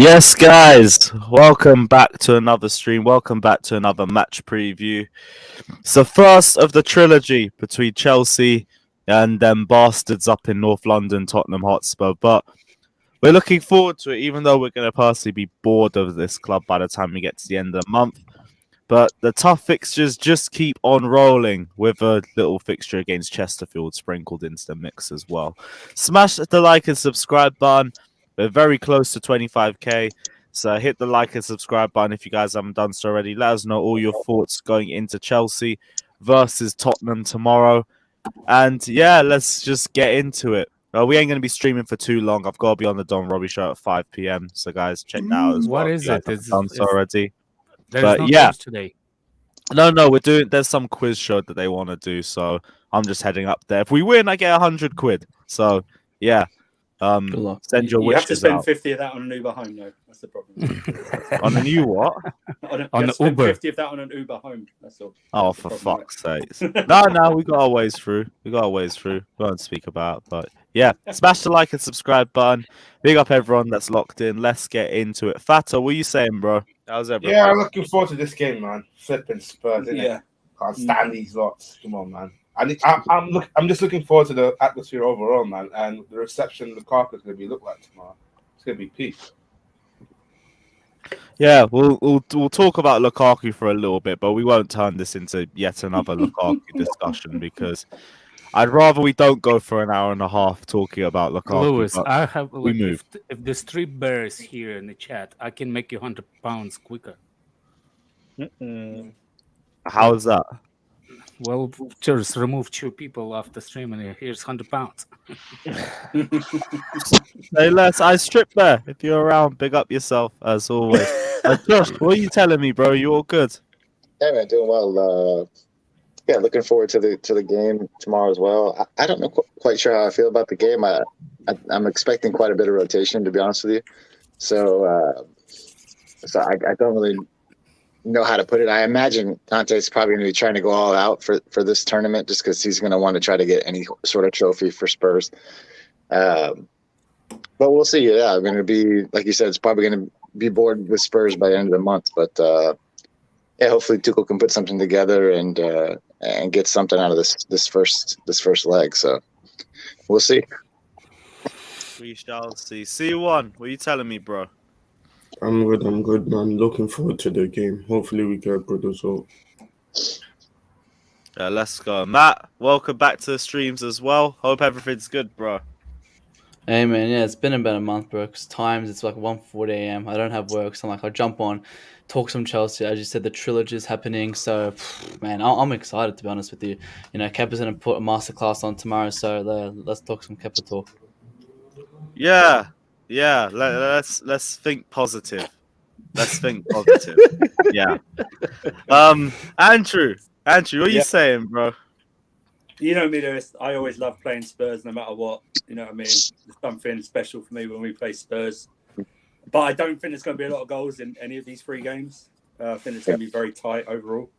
Yes, guys, welcome back to another stream. Welcome back to another match preview. It's the first of the trilogy between Chelsea and them bastards up in North London, Tottenham Hotspur. But we're looking forward to it, even though we're going to personally be bored of this club by the time we get to the end of the month. But the tough fixtures just keep on rolling with a little fixture against Chesterfield sprinkled into the mix as well. Smash the like and subscribe button. We're very close to 25k. So hit the like and subscribe button if you guys haven't done so already. Let us know all your thoughts going into Chelsea versus Tottenham tomorrow. And yeah, let's just get into it. We ain't going to be streaming for too long. I've got to be on the Don Robbie show at 5 p.m. So guys, check that out as well. What is it? Done so already. There's But no yeah. games today. No, we're doing. There's some quiz show that they want to do, so I'm just heading up there. If we win, I get 100 quid. So yeah, send your You have to wishes spend out. 50 of that on an Uber home, though. That's the problem. On a new what? On the the Uber. 50 of that on an Uber home. That's all. Oh, That's for the problem, fuck's sakes! No, we got our ways through. We won't speak about, but yeah, smash the like and subscribe button. Big up everyone that's locked in. Let's get into it. Fato, what are you saying, bro? How's everything? Yeah, I'm looking forward to this game, man. Flipping Spurs, innit? Yeah. Can't stand these lots. Come on, man. I'm just looking forward to the atmosphere overall, man, and the reception Lukaku's going to look like tomorrow. It's going to be peak. Yeah, we'll talk about Lukaku for a little bit, but we won't turn this into yet another Lukaku discussion because I'd rather we don't go for an hour and a half talking about Lukaku. Lewis, but I have. we move. If the street bear is here in the chat, I can make you £100 quicker. How's that? Well, just remove 2 people off the stream, and here's £100. Hey, Les, I strip there. If you're around, big up yourself as always. Josh, what are you telling me, bro? You all good? Yeah, man, doing well. Yeah, looking forward to the game tomorrow as well. I don't know quite sure how I feel about the game. I'm expecting quite a bit of rotation, to be honest with you. So I don't really know how to put it. I imagine Conte's probably going to be trying to go all out for this tournament just because he's going to want to try to get any sort of trophy for Spurs. But we'll see. Yeah, I'm going to be, like you said, it's probably going to be bored with Spurs by the end of the month. But yeah, hopefully Tuchel can put something together and get something out of this first leg. So we'll see. We shall see. C1, what are you telling me, bro? I'm good, man. Looking forward to the game. Hopefully we get a good result. Yeah, let's go. Matt, welcome back to the streams as well. Hope everything's good, bro. Hey man, yeah, it's been about a month, bro. Cause times it's like 1:40 a.m. I don't have work, so I'm like, I'll jump on, talk some Chelsea. As you said, the trilogy is happening, so man, I'm excited to be honest with you. You know, Kepa's gonna put a masterclass on tomorrow, so let's talk some Kepa talk. Yeah. Let's think positive. Let's think positive. Yeah. Andrew, what are you saying, bro? You know me, Lewis. I always love playing Spurs no matter what. You know what I mean? There's something special for me when we play Spurs. But I don't think there's going to be a lot of goals in any of these 3 games. I think it's going to be very tight overall.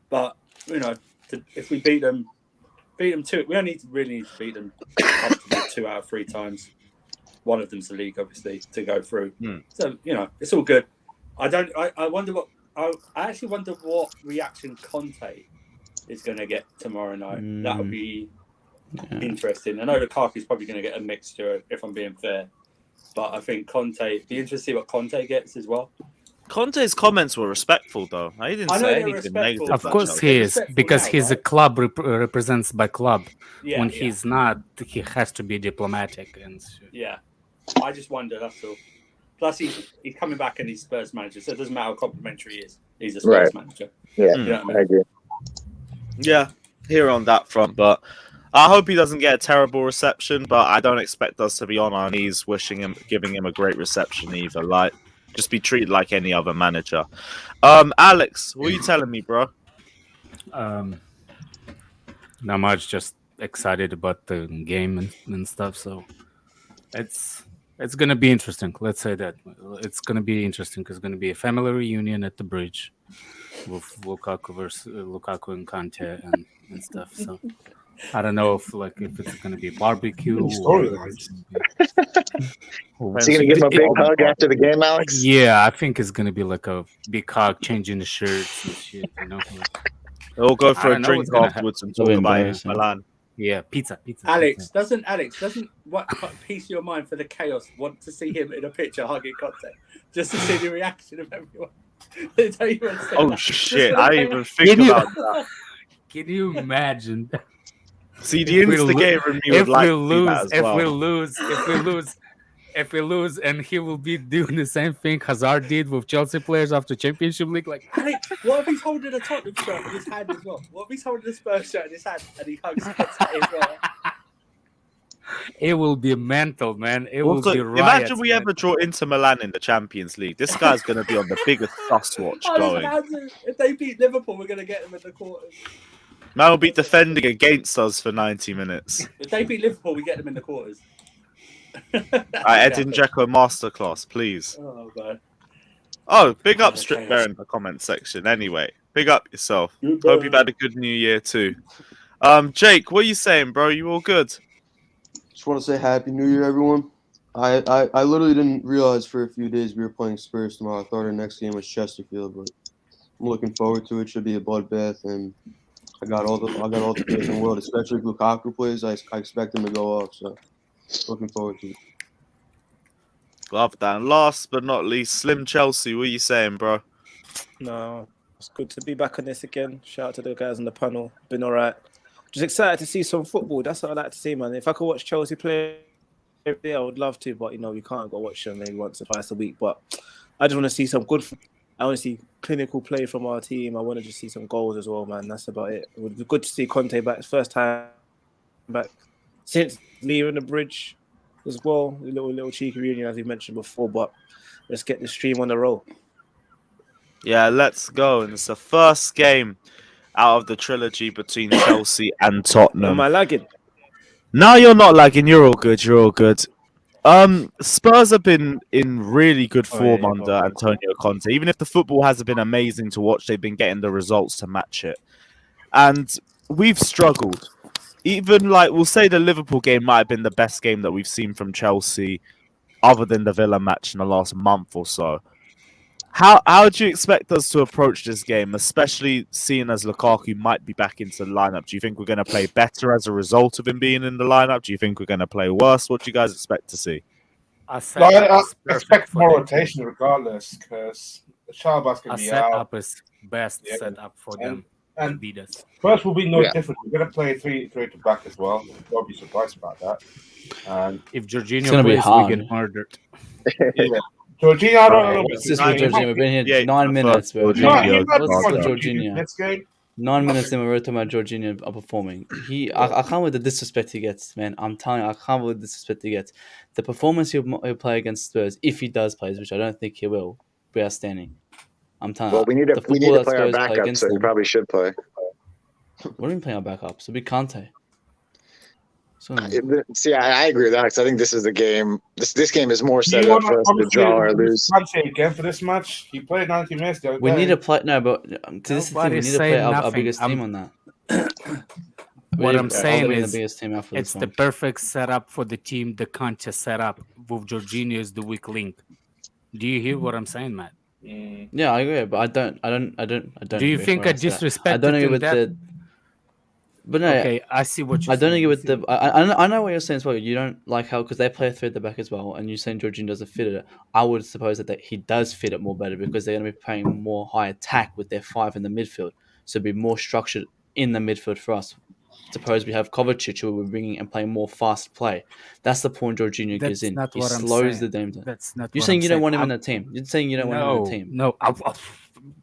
But, you know, if we beat them 2, we only really need to beat them comfortably 2 out of 3 times. One of them's the league, obviously, to go through. So, you know, it's all good. I actually wonder what reaction Conte is going to get tomorrow night. That would be interesting. I know Lukaku's probably going to get a mixture, if I'm being fair. But I think Conte, be interested to see what Conte gets as well. Conte's comments were respectful, though. He didn't say anything negative. Of course he is, because he's a club represents by club. Yeah, when he's not, he has to be diplomatic. Yeah, I just wonder, that's all. Plus, he's coming back and he's Spurs manager, so it doesn't matter how complimentary he is. He's a Spurs manager. Yeah, you know what I mean? I agree. Yeah, here on that front, but I hope he doesn't get a terrible reception, but I don't expect us to be on our knees giving him a great reception either. Like, just be treated like any other manager. Alex, what are you telling me, bro? Not much, just excited about the game and stuff, so it's going to be interesting. Let's say that. It's going to be interesting because it's going to be a family reunion at the bridge with Lukaku and Conte and stuff. So I don't know if it's gonna be barbecue Good or storylines. it's gonna be. Is he gonna give him a big hug after the game, Alex? Yeah, I think it's gonna be like a big hug, changing the shirts and shit. They'll go I for a don't know drink what's gonna afterwards and That'll talk be about embarrassing. Milan. Yeah, pizza. Alex doesn't what piece of your mind for the chaos want to see him in a picture hugging Conte just to see the reaction of everyone. Oh shit! I didn't even think Can you- about that. Can you imagine? See, the If we lo- instigator in me would If like we to see that lose, as if well. we lose, and he will be doing the same thing Hazard did with Chelsea players after Championship League, like Alex, what if he's holding a Tottenham shirt in his hand as well? What if he's holding a Spurs shirt in his hand and he hugs Conte as well? it will be mental, man. It Also, will be riots, imagine we man. ever draw Inter Milan in the Champions League. This guy's going to be on the biggest sus watch going. If they beat Liverpool, we're going to get them in the quarters. Man will be defending against us for 90 minutes. If they beat Liverpool, we get them in the quarters. Edin Dzeko masterclass, please. Oh, man. Oh, big up Strip Bear in the comment section. Anyway, big up yourself. Hope you've had a good New Year too. Jake, what are you saying, bro? You all good? Just want to say Happy New Year, everyone. I literally didn't realize for a few days we were playing Spurs tomorrow. I thought our next game was Chesterfield, but I'm looking forward to it. Should be a bloodbath, and I got all the players in the world, especially if Lukaku plays. I expect him to go off, so looking forward to it. Love that. And last but not least, Slim Chelsea, what are you saying, bro? No, it's good to be back on this again. Shout out to the guys on the panel. Been all right. Just excited to see some football. That's what I like to see, man. If I could watch Chelsea play every day, I would love to. But, we can't go watch them maybe once or twice a week. But I just want to see some good I want to see clinical play from our team. I want to just see some goals as well, man. That's about it. It would be good to see Conte back. First time back since leaving the bridge as well. A little cheeky reunion, as we mentioned before. But let's get the stream on the roll. Yeah, let's go. And it's the first game out of the trilogy between Chelsea and Tottenham. Am I lagging? No, you're not lagging. You're all good. You're all good. Spurs have been in really good form under Antonio Conte. Even if the football hasn't been amazing to watch, they've been getting the results to match it. And we've struggled. Even we'll say the Liverpool game might have been the best game that we've seen from Chelsea, other than the Villa match in the last month or so. How do you expect us to approach this game, especially seeing as Lukaku might be back into the lineup? Do you think we're going to play better as a result of him being in the lineup? Do you think we're going to play worse? What do you guys expect to see? I expect more rotation regardless, because Chalobah's going to be out. Setup is best setup for them to beat us. First will be no different. We're going to play 3 to back as well. Don't be surprised about that. And if Jorginho plays, we get murdered. Yeah. Jorginho, I don't know. What's this with Jorginho? We've been here 9 minutes, bro. What's with Jorginho? 9 minutes in, we're talking about Jorginho performing. I can't believe the disrespect he gets, man. I'm telling you, I can't believe the disrespect he gets. The performance he'll play against Spurs, if he does play, which I don't think he will, be outstanding. I'm telling you. Well, we need to play our backup, so he probably should play. What do you mean playing our backup? So be Conte. See, I agree with that because I think this is the game. This game is more set up for us to draw or lose. Again for this match, he played 90 minutes. We need to play. No, but to this thing, we need to play our biggest team on that. What I'm saying is, it's the perfect setup for the team. The Conte setup with Jorginho is the weak link. Do you hear what I'm saying, Matt? Yeah, I agree, but I don't. Do you think I disrespected I don't agree with that? But no, okay, I see what you're saying. I don't agree with the. I know what you're saying as well. You don't like how because they play 3 at the back as well, and you're saying Jorginho doesn't fit it. I would suppose that he does fit it more better because they're going to be playing more high attack with their 5 in the midfield, so it'd be more structured in the midfield for us. Suppose we have Kovacic who we're bringing and playing more fast play. That's the point Jorginho gives in. He slows the game down. That's not. You're saying you don't want him in the team. You're saying you don't want him in the team. No,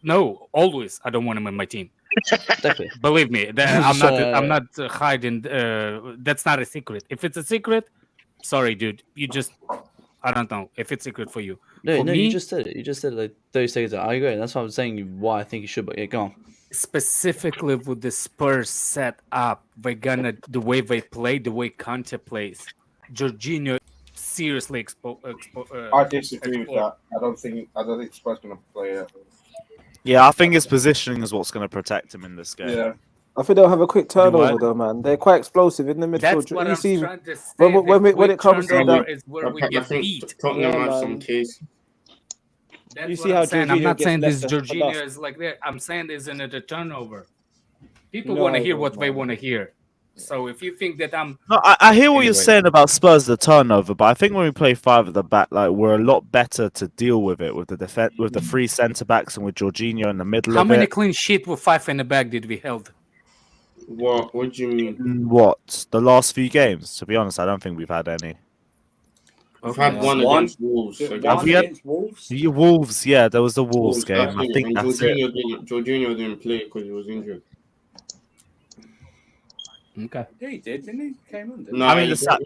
no, always I don't want him in my team. Definitely. Believe me, I'm not hiding. That's not a secret. If it's a secret, sorry, dude. You just, I don't know if it's secret for you. No, for me, you just said it. You just said it like 30 seconds ago. I agree. That's why I'm saying why I think you should. But yeah, go on. Specifically with the Spurs set up, the way they play, the way Conte plays, Jorginho seriously I disagree with that. I don't think Spurs going to play it. Yeah, I think his positioning is what's going to protect him in this game. Yeah. I think they'll have a quick Do what? turnover though, man. They're quite explosive in the midfield. That's what You I'm see, trying to say. when it comes to turnover that, is where we I get think beat. Tottenham Yeah, have some man. case. That's You what see I'm how saying. I'm Jorginho not gets saying this left for Jorginho dust. is like that. I'm saying this in a turnover. People want to No, hear what they no. want to hear. So if you think that I'm No, I hear what you're Anyway. saying about Spurs the turnover, but I think when we play five at the back, like we're a lot better to deal with it with the defense, with the three centre backs, and with Jorginho in the middle how of many it. clean sheet with 5 in the back did we held? What? What do you mean? What the last few games? To be honest, I don't think we've had any. We've Okay. had one One. against Wolves. One Against we had- against Wolves. The Wolves, yeah, there was the Wolves Wolves, game. I think and that's it. Jorginho didn't play because he was injured. Okay. Yeah, he did, didn't he? Came on. Didn't No, I mean, he the got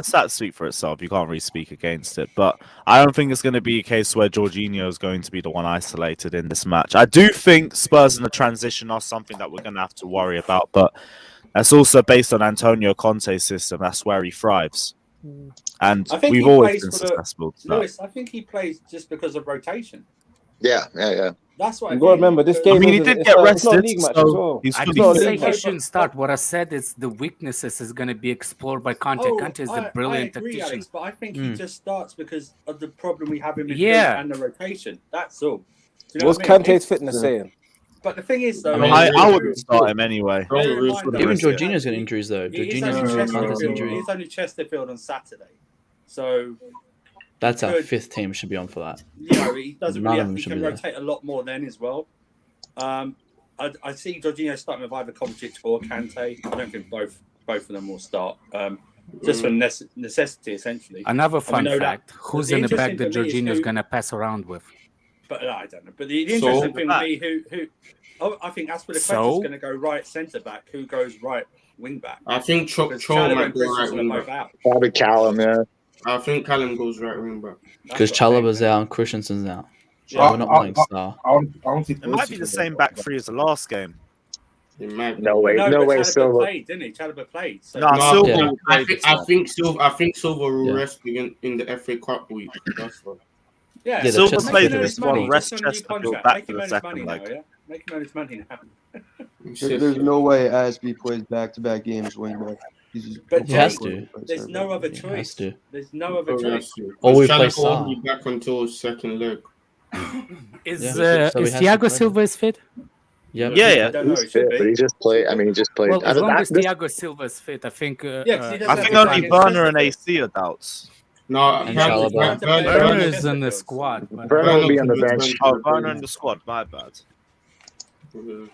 stats speak for itself. You can't really speak against it. But I don't think it's going to be a case where Jorginho is going to be the one isolated in this match. I do think Spurs in the transition are something that we're going to have to worry about. But that's also based on Antonio Conte's system. That's where he thrives. And I think we've he always plays been for the- successful. to that. Lewis, I think he plays just because of rotation. Yeah. That's what You I gotta think. remember this I game. mean, he is did it's get not- it's not a rested, league match as so well. he's I fully didn't not say league he match. shouldn't start. What I said is the weaknesses is going to be explored by Conte. Oh, Conte is the I brilliant agree, tactician. Alex, but I think he just starts because of the problem we have in midfield Yeah. and the rotation. That's all. Do you know What's what I mean? Kante's fitness saying? But the thing is, though, I mean, I wouldn't start him anyway. Don't bear in risk mind, though, Even risk it. Jorginho's getting injuries though. He is Jorginho's only got Conte's Chesterfield. injury. He is only Chesterfield on Saturday, so That's our good. fifth team should be on for that. you know he doesn't None really of have, them he should can be there. rotate a lot more then as well. I see Jorginho starting with either Kovacic or Kante. I don't think both of them will start. Just for necessity, essentially. Another fun know that- fact: who's the in the back interesting that for me is Jorginho's who- going to pass around with? But I don't know. But the interesting thing would be who. Oh, I think that's where the So? question's going to go. Right centre back. Who goes right wing back? I think Cho Because Chalobah might and go right Christensen wing are both back. out. Probably Callum. Yeah. I think Callum goes right wing back. Because That's what I think. Chalobah's out and Christensen's out. So Yeah. we're not playing Star. I want to It might be the same back three as the last game. It might be. No way. No, No but way. Chalobah Silva. played, didn't he? Chalobah played. So No, No, Silva Yeah. will play this one. I think Silva will Yeah. rest in the FA Cup week. That's what. yeah, Yeah, Silva Chesterfield played is this fine. one. Rest Just on a new Chesterfield contract. back Make for him the earn his money second now, leg. yeah? Make him earn his money now. There's no way Asby plays back-to-back games wing back. But He has to. There's no other He has choice. to. There's no other Oh, choice. that's it. Or we Chalobah play will Sar. be back until his second leg. Is Yeah. So he is has to Thiago play Silva is fit? Yeah. I don't know. He's It should fit, but be. he just played. I mean, he just played. Well, I as don't- long I- as this- Thiago Silva is fit, I think. Yeah, 'cause he doesn't I have think to only play Werner and against AC are doubts. No, And apparently Chalobah. Werner is Chesterfield. in the squad. But Werner will be on the bench. Oh, Werner in the squad. My bad.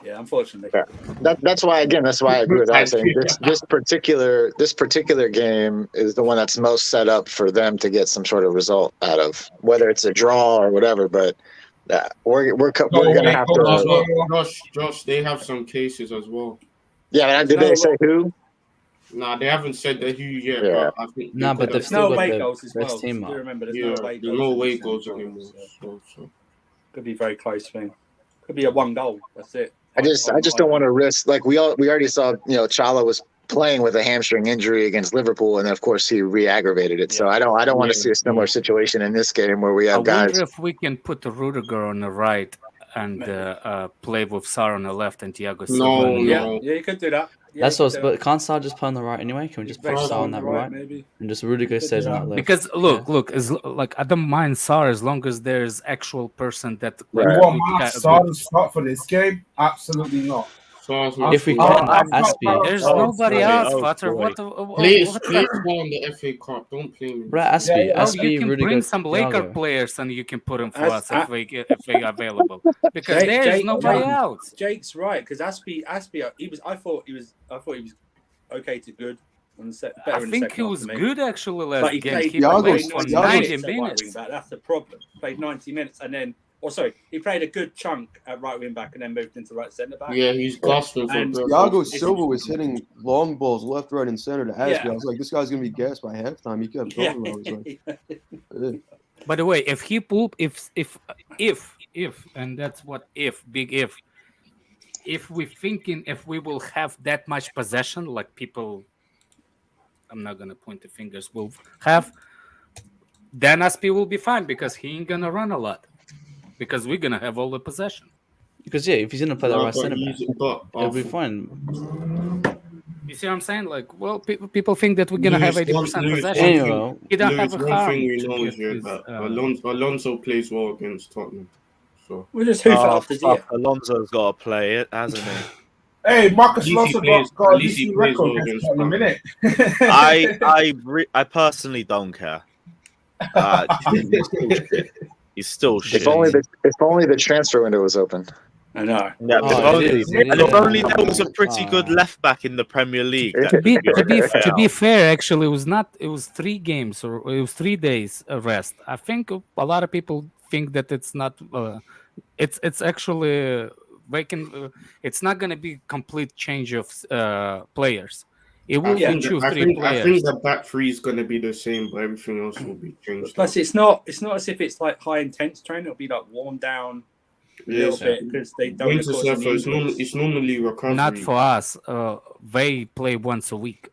Yeah, unfortunately. Yeah. That's why I agree with that. Saying this particular game is the one that's most set up for them to get some sort of result out of, whether it's a draw or whatever. But we're gonna have to. Josh, they have some cases as well. Yeah, did they say who? Nah, they haven't said that who yet. Yeah. But I think Nah, but they've There's still no got away the goals as best well. team Do up. remember, there's yeah, no away there's goals. no in away the goals semi-finals, anymore. so So. could be a very close thing. Could be a one goal. That's it. I just don't want to risk, like we already saw, Chala was playing with a hamstring injury against Liverpool, and of course he re-aggravated it. So I don't want to see a similar situation in this game where we I have guys. wonder if we can put Rudiger on the right and play with Sar on the left and Thiago Silva. No, on the Yeah, middle. yeah, you could do that. Yeah, That's you what. could do But that. can't Sar just play on the right anyway? Can we just put Best Sar on the that right maybe. and just Rudiger stays on that left? Because look, as like I don't mind Sar as long as there's actual person that. You Like, want good Matt guy- Sar to start for this game? Absolutely not. If we can, Aspie. There's Oh, nobody boy. else, Oh, Potter. boy. Please What play in the FA Cup. Don't play me. Bruh, Aspie, Yeah, Oh, you Aspie, can Rudiger, bring some Laker Thiago. players and you can put them for As- us if they available. Because there's Jake- nobody Jake- else. Jake's right because Aspie, I thought he was okay to good. On the better I in the think second he half was for me. good actually But last he game. played, He Thiago's- played for Thiago's- 90 at right minutes. wing back. That's the problem. Played 90 minutes and then, he played a good chunk at right wing back and then moved into right centre back. Yeah, he's gasping for And breath. Thiago Silva was hitting long balls left, right, and center to Asby. Yeah. I was like, this guy's gonna be gassed by halftime. He kept Yeah. going. I was like, eh. By the way, if he pull, if, and that's what big if we're thinking if we will have that much possession, like people, I'm not gonna point the fingers, will have, then Aspi will be fine because he ain't gonna run a lot because we're gonna have all the possession. Because if he's gonna play the No, right but centre back, he's but it'll be of fine. You see what I'm saying? Like, well, people think that we're gonna have 80% possession. Anyway, You don't have Lewis, a one harm thing we to know get is his. that Alonso plays well against Tottenham. So We'll just hoof it Oh up to fuck! Ziyech. Alonso's got to play it, hasn't he? Hey, at Marcus least he Alonso plays. got At a least he decent plays record well against against Tottenham, Tottenham. innit? I personally don't care. He's still shit. He's still shit. If only the transfer window was open. I know. Yeah, Oh, if it only, is, and if yeah. only there was a pretty good left back in the Premier League. That To could be To be fair, actually, it was not. It was 3 games or it was 3 days rest. I think a lot of people think that it's not. It's actually vacant. It's not going to be complete change of players. It will be choose 3 I players. think the back three is going to be the same, but everything else will be changed. Plus, it's not as if it's like high intense training. It'll be like warm down a little bit because they don't. Winter surfer, it's normally recovery. Not for us. They play once a week.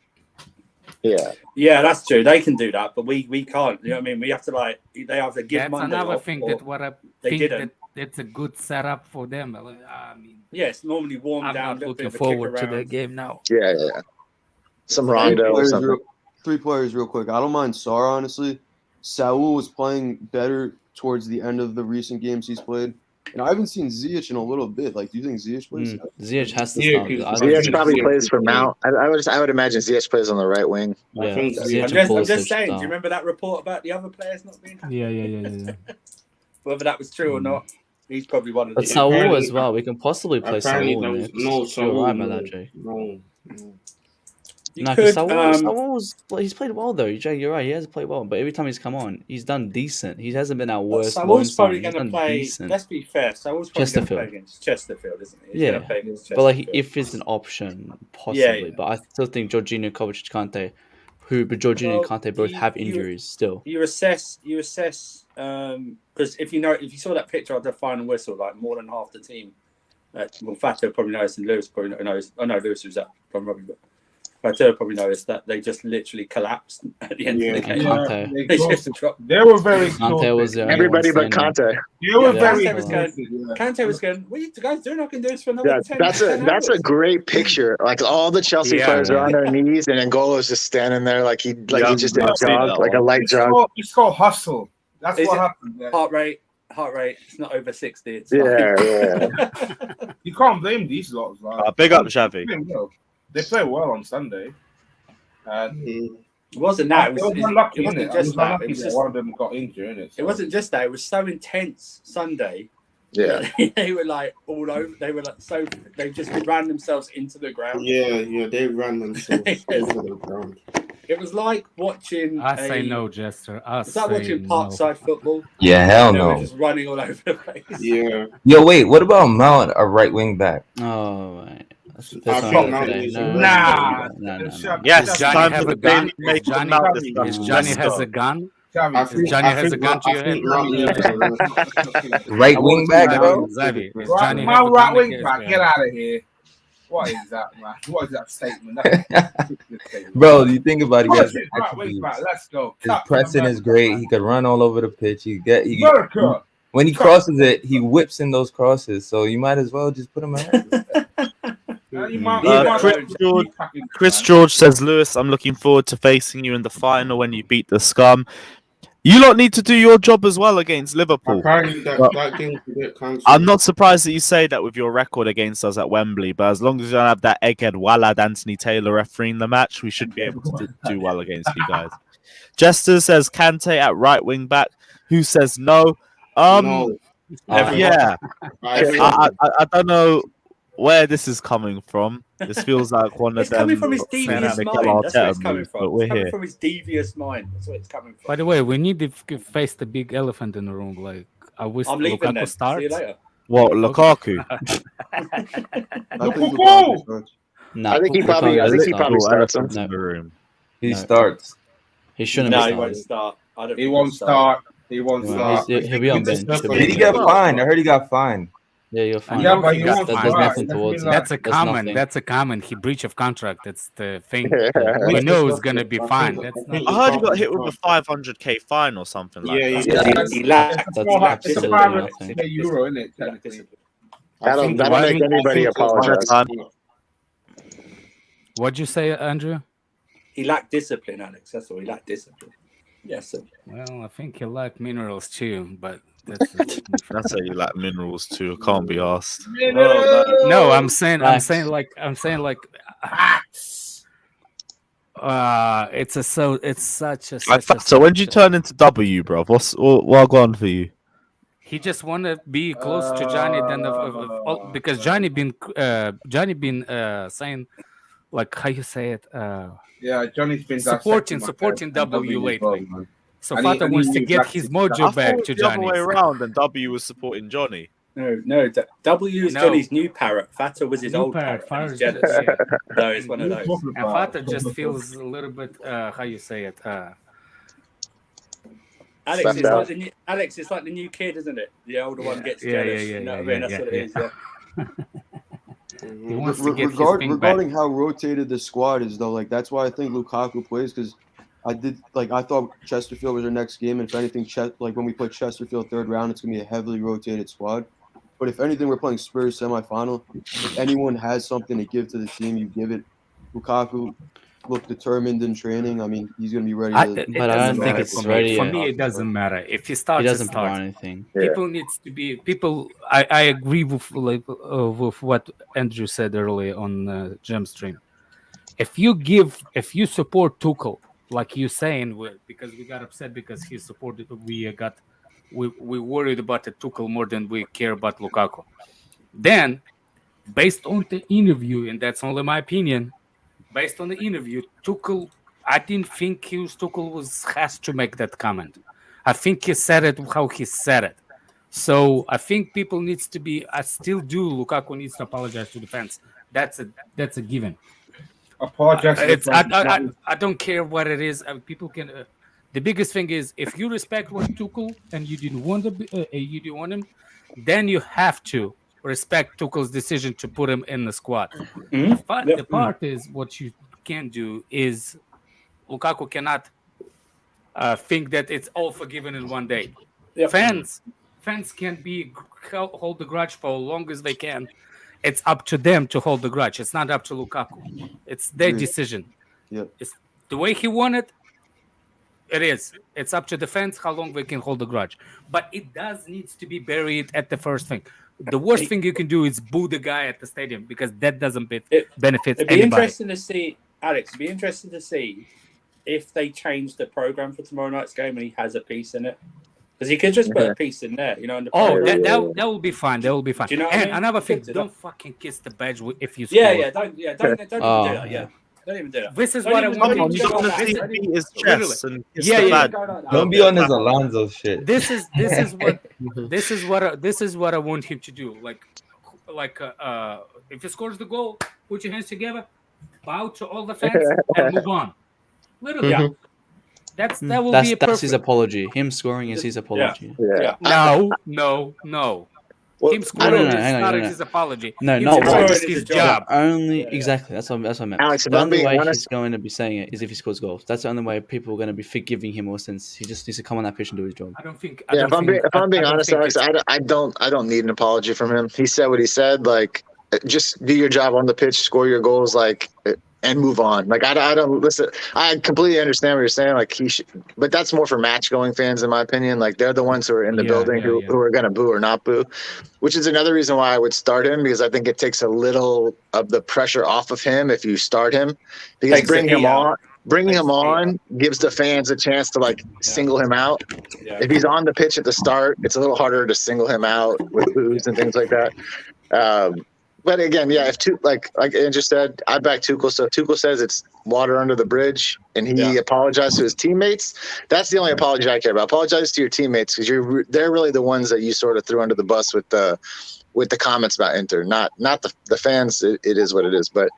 Yeah, that's true. They can do that, but we can't. You know what I mean? We have to they have to give That's Monday another off, thing or that what I they think didn't. that's a good setup for them. I mean, Yeah, it's normally warm I'm down. not little bit looking of a kick forward to around. the game now. Yeah. Some rondo or something. 3 players real quick. I don't mind Sarr, honestly. Saul was playing better towards the end of the recent games he's played. And I haven't seen Ziyech in a little bit. Like, do you think Ziyech plays? Ziyech has to Yeah, start. Ziyech probably plays for Mount. I would imagine Ziyech plays on the right wing. Yeah, think Ziyech I'm just saying. Do you remember that report about the other players not being happy? Yeah. Whether that was true or not, he's probably one of But the. Saul Apparently- as well. We can possibly play Saul Apparently that next. was no You're Saul. right about that, Jay. No. You No, could, because he's played well though. Jay, you're right. He has played well, but every time he's come on, he's done decent. He hasn't been our worst. Saul's probably going going to play. Decent. Let's be fair. Saul's probably going to play against Chesterfield, isn't he? He's Yeah, gonna play against but like Chesterfield. if it's an option, possibly. Yeah. But I still think Jorginho, Kovacic, Conte, but Jorginho and Conte both have injuries still. You assess, because if you saw that picture of the final whistle, like more than half the team, well, Fato probably knows, and Lewis probably knows. I know Lewis was that from Robbie, but Fato probably knows that they just literally collapsed at the end of the game. Conte. They just dropped. They were very Conte was the only Everybody one but Conte. They were very Conte was going, what are you guys doing? I can do this for another 10 That's hours. a great picture. Like all the Chelsea players are on their knees, and N'Golo's just standing there like he just did a jog, like a light jog. It's called hustle. That's what happened. Yeah. Heart rate. It's not over 60. It's You can't blame these lots. Like, big up, Xavi. They play well on Sunday. It wasn't that. It wasn't just that. It was just one of them got injured, innit? It wasn't just that. It was so intense Sunday. Yeah. They were like all over. They were like so. They just ran themselves into the ground. Yeah, they ran themselves into the ground. It was like watching. I say no, Jester. It's like watching parkside football. Yeah, hell They were no. just running all over the place. Yeah. Yo, wait, what about Mount, a right wing back? Oh, right. I think Mount is Nah. Yes, Johnny time have for a the gun? daily make Johnny, Mount is discussion. Johnny Let's has go. a gun? I think Johnny has a gun to your head? Right wing back, bro? Xavi, is Right, Johnny my have a right gun wing against back, your get head? out of here. What is that, man? What is that statement? That's Bro, you think about it, he has right wing back, let's go. his pressing is great. He could run all over the pitch. America. When he crosses it, he whips in those crosses. So you might as well just put him ahead. Chris George says, Lewis, I'm looking forward to facing you in the final when you beat the scum. You lot need to do your job as well against Liverpool. Apparently that game could get cancelled. I'm not surprised that you say that with your record against us at Wembley, but as long as you don't have that egghead Wallad Anthony Taylor refereeing the match, we should be able to do well against you guys. Jester says Kante at right wing back. Who says no? No. Yeah. I I don't know where this is coming from. This feels like one of It's them. coming from his devious Mikel mind. That's where it's Arteta coming moves, from. but we're It's coming here. from his devious mind. That's where it's coming from. By the way, we need to face the big elephant in the room. Like, I wish I'm leaving then. Lukaku See you starts. later. What, Lukaku? No, I think he probably starts him. in the room. He starts. He shouldn't No, be he won't started. start. He won't start. He won't Well, start. he'll be on bench. Did he get fined? I heard he got fined. Yeah, you're fine. Yeah, but he There's won't there's start. nothing That's towards been it. That's a There's common. nothing. That's a common. He breach of contract. That's the thing. We know it's gonna be fine. That's not. I heard he got hit with a 500k fine or something like that. He lacked. That's more like absolutely it's a nothing. €500, isn't it? Technically. That'll the make writing- anybody I think- apologize. What'd you say, Andrew? He lacked discipline, Alex. That's all. He lacked discipline. Yes. Sir. Well, I think he liked minerals too, but that's That's how you like minerals too. I can't be asked. no. I'm saying Facts. like it's such a So when did you turn into W, bro? What gone for you? he just want to be close to Johnny because Johnny been saying like how you say it Yeah, Johnny's been supporting dissecting my W as lately. well, man. So And he- Fata and he wants to knew get exactly- his I mojo thought back it to was the other Johnny. way around, and W was supporting Johnny. No. W is No. Johnny's new parrot. Fata was his New old parrot, parrot. And he's Fata's- jealous. yeah. No, it's one of those. And Fata just feels a little bit how you say it. Alex, Left it's out. like Alex, it's like the new kid, isn't it? The older one gets Yeah, jealous. yeah, you know yeah, what I mean? That's yeah, what it is. Yeah. He wants to get his thing regarding back. how rotated the squad is, though, like that's why I think Lukaku plays because I thought Chesterfield was our next game, and if anything, like when we play Chesterfield third round, it's gonna be a heavily rotated squad. But if anything, we're playing Spurs semifinal. If anyone has something to give to the team, you give it. Lukaku looked determined in training. I mean, he's gonna be ready. But I don't think it's ready For yet. me, it doesn't matter. If he He starts, doesn't he provide starts. anything. Yeah. People. I agree with with what Andrew said earlier on Gem Stream. If you support Tuchel, like you saying, because we got upset because he supported, we worried about the Tuchel more than we care about Lukaku. Then, based on the interview, and that's only my opinion, based on the interview, Tuchel, I didn't think Tuchel has to make that comment. I think he said it how he said it. So I think people needs to be. I still do. Lukaku needs to apologize to the fans. That's a given. Apologize. I don't care what it is. People can. The biggest thing is if you respect what Tuchel and you didn't want him, then you have to respect Tuchel's decision to put him in the squad. The part is what you can do is Lukaku cannot think that it's all forgiven in one day. Yep. Fans can hold the grudge for as long as they can. It's up to them to hold the grudge. It's not up to Lukaku. It's their decision. Yep. It's the way he wanted. It is. It's up to the fans how long they can hold the grudge. But it needs to be buried at the first thing. The worst thing you can do is boo the guy at the stadium because that doesn't benefit It'd be anybody. interesting to see, Alex. It'd be interesting to see if they change the program for tomorrow night's game and he has a piece in it. Because he could just put a piece in there, in the program. That will be fine. That will be fine. Do you know what and I mean? another thing, Fix it don't up. fucking kiss the badge if you score. Don't even do that. Yeah. Don't even do that. This is Don't what I even want do him that. to Don't do. let him beat his Literally. chest and kiss Yeah, the yeah. badge. Don't be on his Alonso shit. This is what I want him to do. Like if he scores the goal, put your hands together, bow to all the fans, and move on. Literally, Yeah. that will That's be his perfect. apology. Him scoring is his apology. Yeah. No. Well, Him scoring is hang on, not no. his apology. No, Him not scoring right. is his job. Only Yeah. exactly. That's what I meant. Alex, if the I'm only being way honest- he's going to be saying it is if he scores goals. That's the only way people are going to be forgiving him, or since he just needs to come on that pitch and do his job. I don't think. If I'm being honest, Alex, I don't need an apology from him. He said what he said. Like, just do your job on the pitch, score your goals, and move on. Like, I don't listen. I completely understand what you're saying. Like, he should, but that's more for match going fans, in my opinion. Like, they're the ones who are in the building who are going to boo or not boo, which is another reason why I would start him, because I think it takes a little of the pressure off of him if you start him, because bringing him on gives the fans a chance to single him out. Yeah. If he's on the pitch at the start, it's a little harder to single him out with boos and things like that. But again, yeah, if like Andrew said, I back Tuchel. So if Tuchel says it's water under the bridge and he apologized to his teammates, that's the only apology I care about. Apologize to your teammates, because they're really the ones that you sort of threw under the bus with the comments about Inter, not the fans. It is what it is. But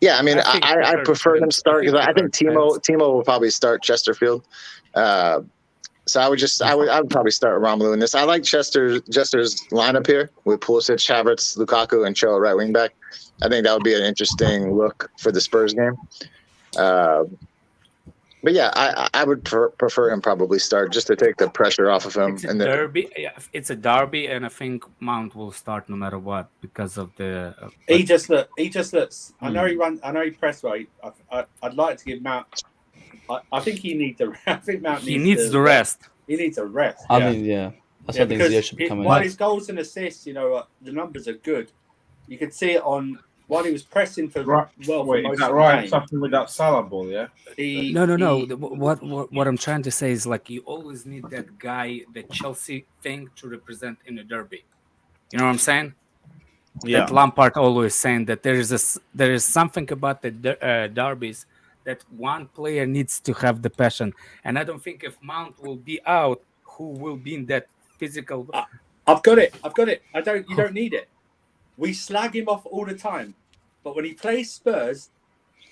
yeah, I mean, I prefer them start, because I think Timo will probably start Chesterfield. So I would probably start Romelu in this. I like Chester's lineup here with Pulisic, Havertz, Lukaku, and Cho right wing back. I think that would be an interesting look for the Spurs game. But But yeah, I would prefer him probably start just to take the pressure off of him. It's a And then derby. Yeah, it's a derby, and I think Mount will start no matter what because of the. He just looks. I know he run. I know he press right. I'd like to give Mount. I think he needs to. I think Mount he needs needs to the rest. He needs a rest. I Yeah. think, yeah. That's Yeah, what I think because Ziyech should be coming while in. his goals and assists, the numbers are good. You could see it on while he was pressing for Right. well for Wait, most is that of right? the game. Something with that Salah ball, yeah. No. What I'm trying to say is like you always need that guy, the Chelsea thing, to represent in a derby. You know what I'm saying? Yeah. That Lampard always saying that there is something about the derbies that one player needs to have the passion, and I don't think if Mount will be out, who will be in that physical. I've got it. You don't need it. We slag him off all the time, but when he plays Spurs,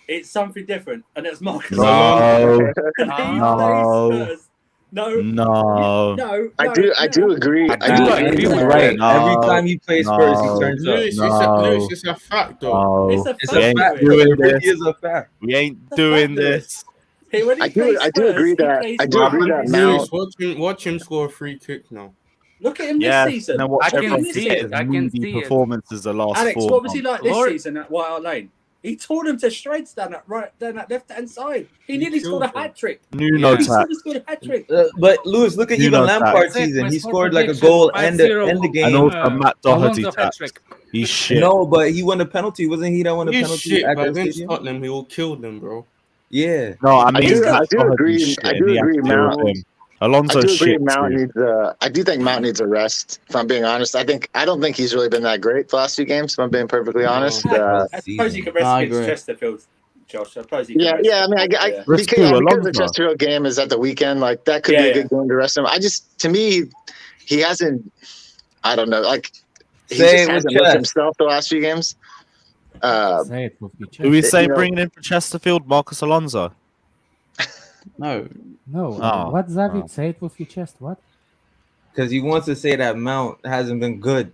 it's something different, and it's Marcus. No. When he plays Spurs, No. I do agree. I I do agree. He's with right. No, Every time he plays Spurs, he turns up. Lewis, it's a fact, though. It's a It's fact. a ain't fact. doing It really this. is a fact. We ain't doing this. Hey, when he I plays do agree Spurs, that he plays I do agree that Spurs. Mount. Watch him score a free kick now. Look at him Yeah, this season. and then watch I can everyone see get it. his I can moody see it. performances the last Alex, 4 what was he months. like this Lord- season at White Hart Lane? He tore them to shreds down that left hand side. He nearly scored a killed them. hat trick. Nuno Yeah. He tap. scored a hat trick. But Lewis, look at You even know Lampard's That's it, season. my He score scored like a prediction, goal and the 5-0. game. And also Matt Doherty Alonso tap. hat-trick. He's shit. No, but he won the penalty. Wasn't he that won the He's penalty shit, at but that against stadium? Tottenham, he will kill them, bro. Yeah. No, I I mean do Matt Doherty's agree. shit, I and do he has agree. to deal with Mount. him. I Alonso's do agree. shit Mount too. needs. I do think Mount needs a rest. If I'm being honest, I don't think he's really been that great the last few games. If I'm being perfectly honest. I suppose you could rest I against agree. Chesterfield, Josh. I suppose you could Yeah, rest. yeah. I mean, Yeah. Risk because who, the Alonso? Chesterfield game is at the weekend. Like that could Yeah, be a yeah. good game to rest him. To me, he hasn't. I don't know. Like he Say just it with hasn't looked chest. himself the last few games. Say it with your Do we chest. say you know- bringing in for Chesterfield Marcus Alonso? No. No, Oh. what David Oh. say it with your chest? What? Because he wants to say that Mount hasn't been good.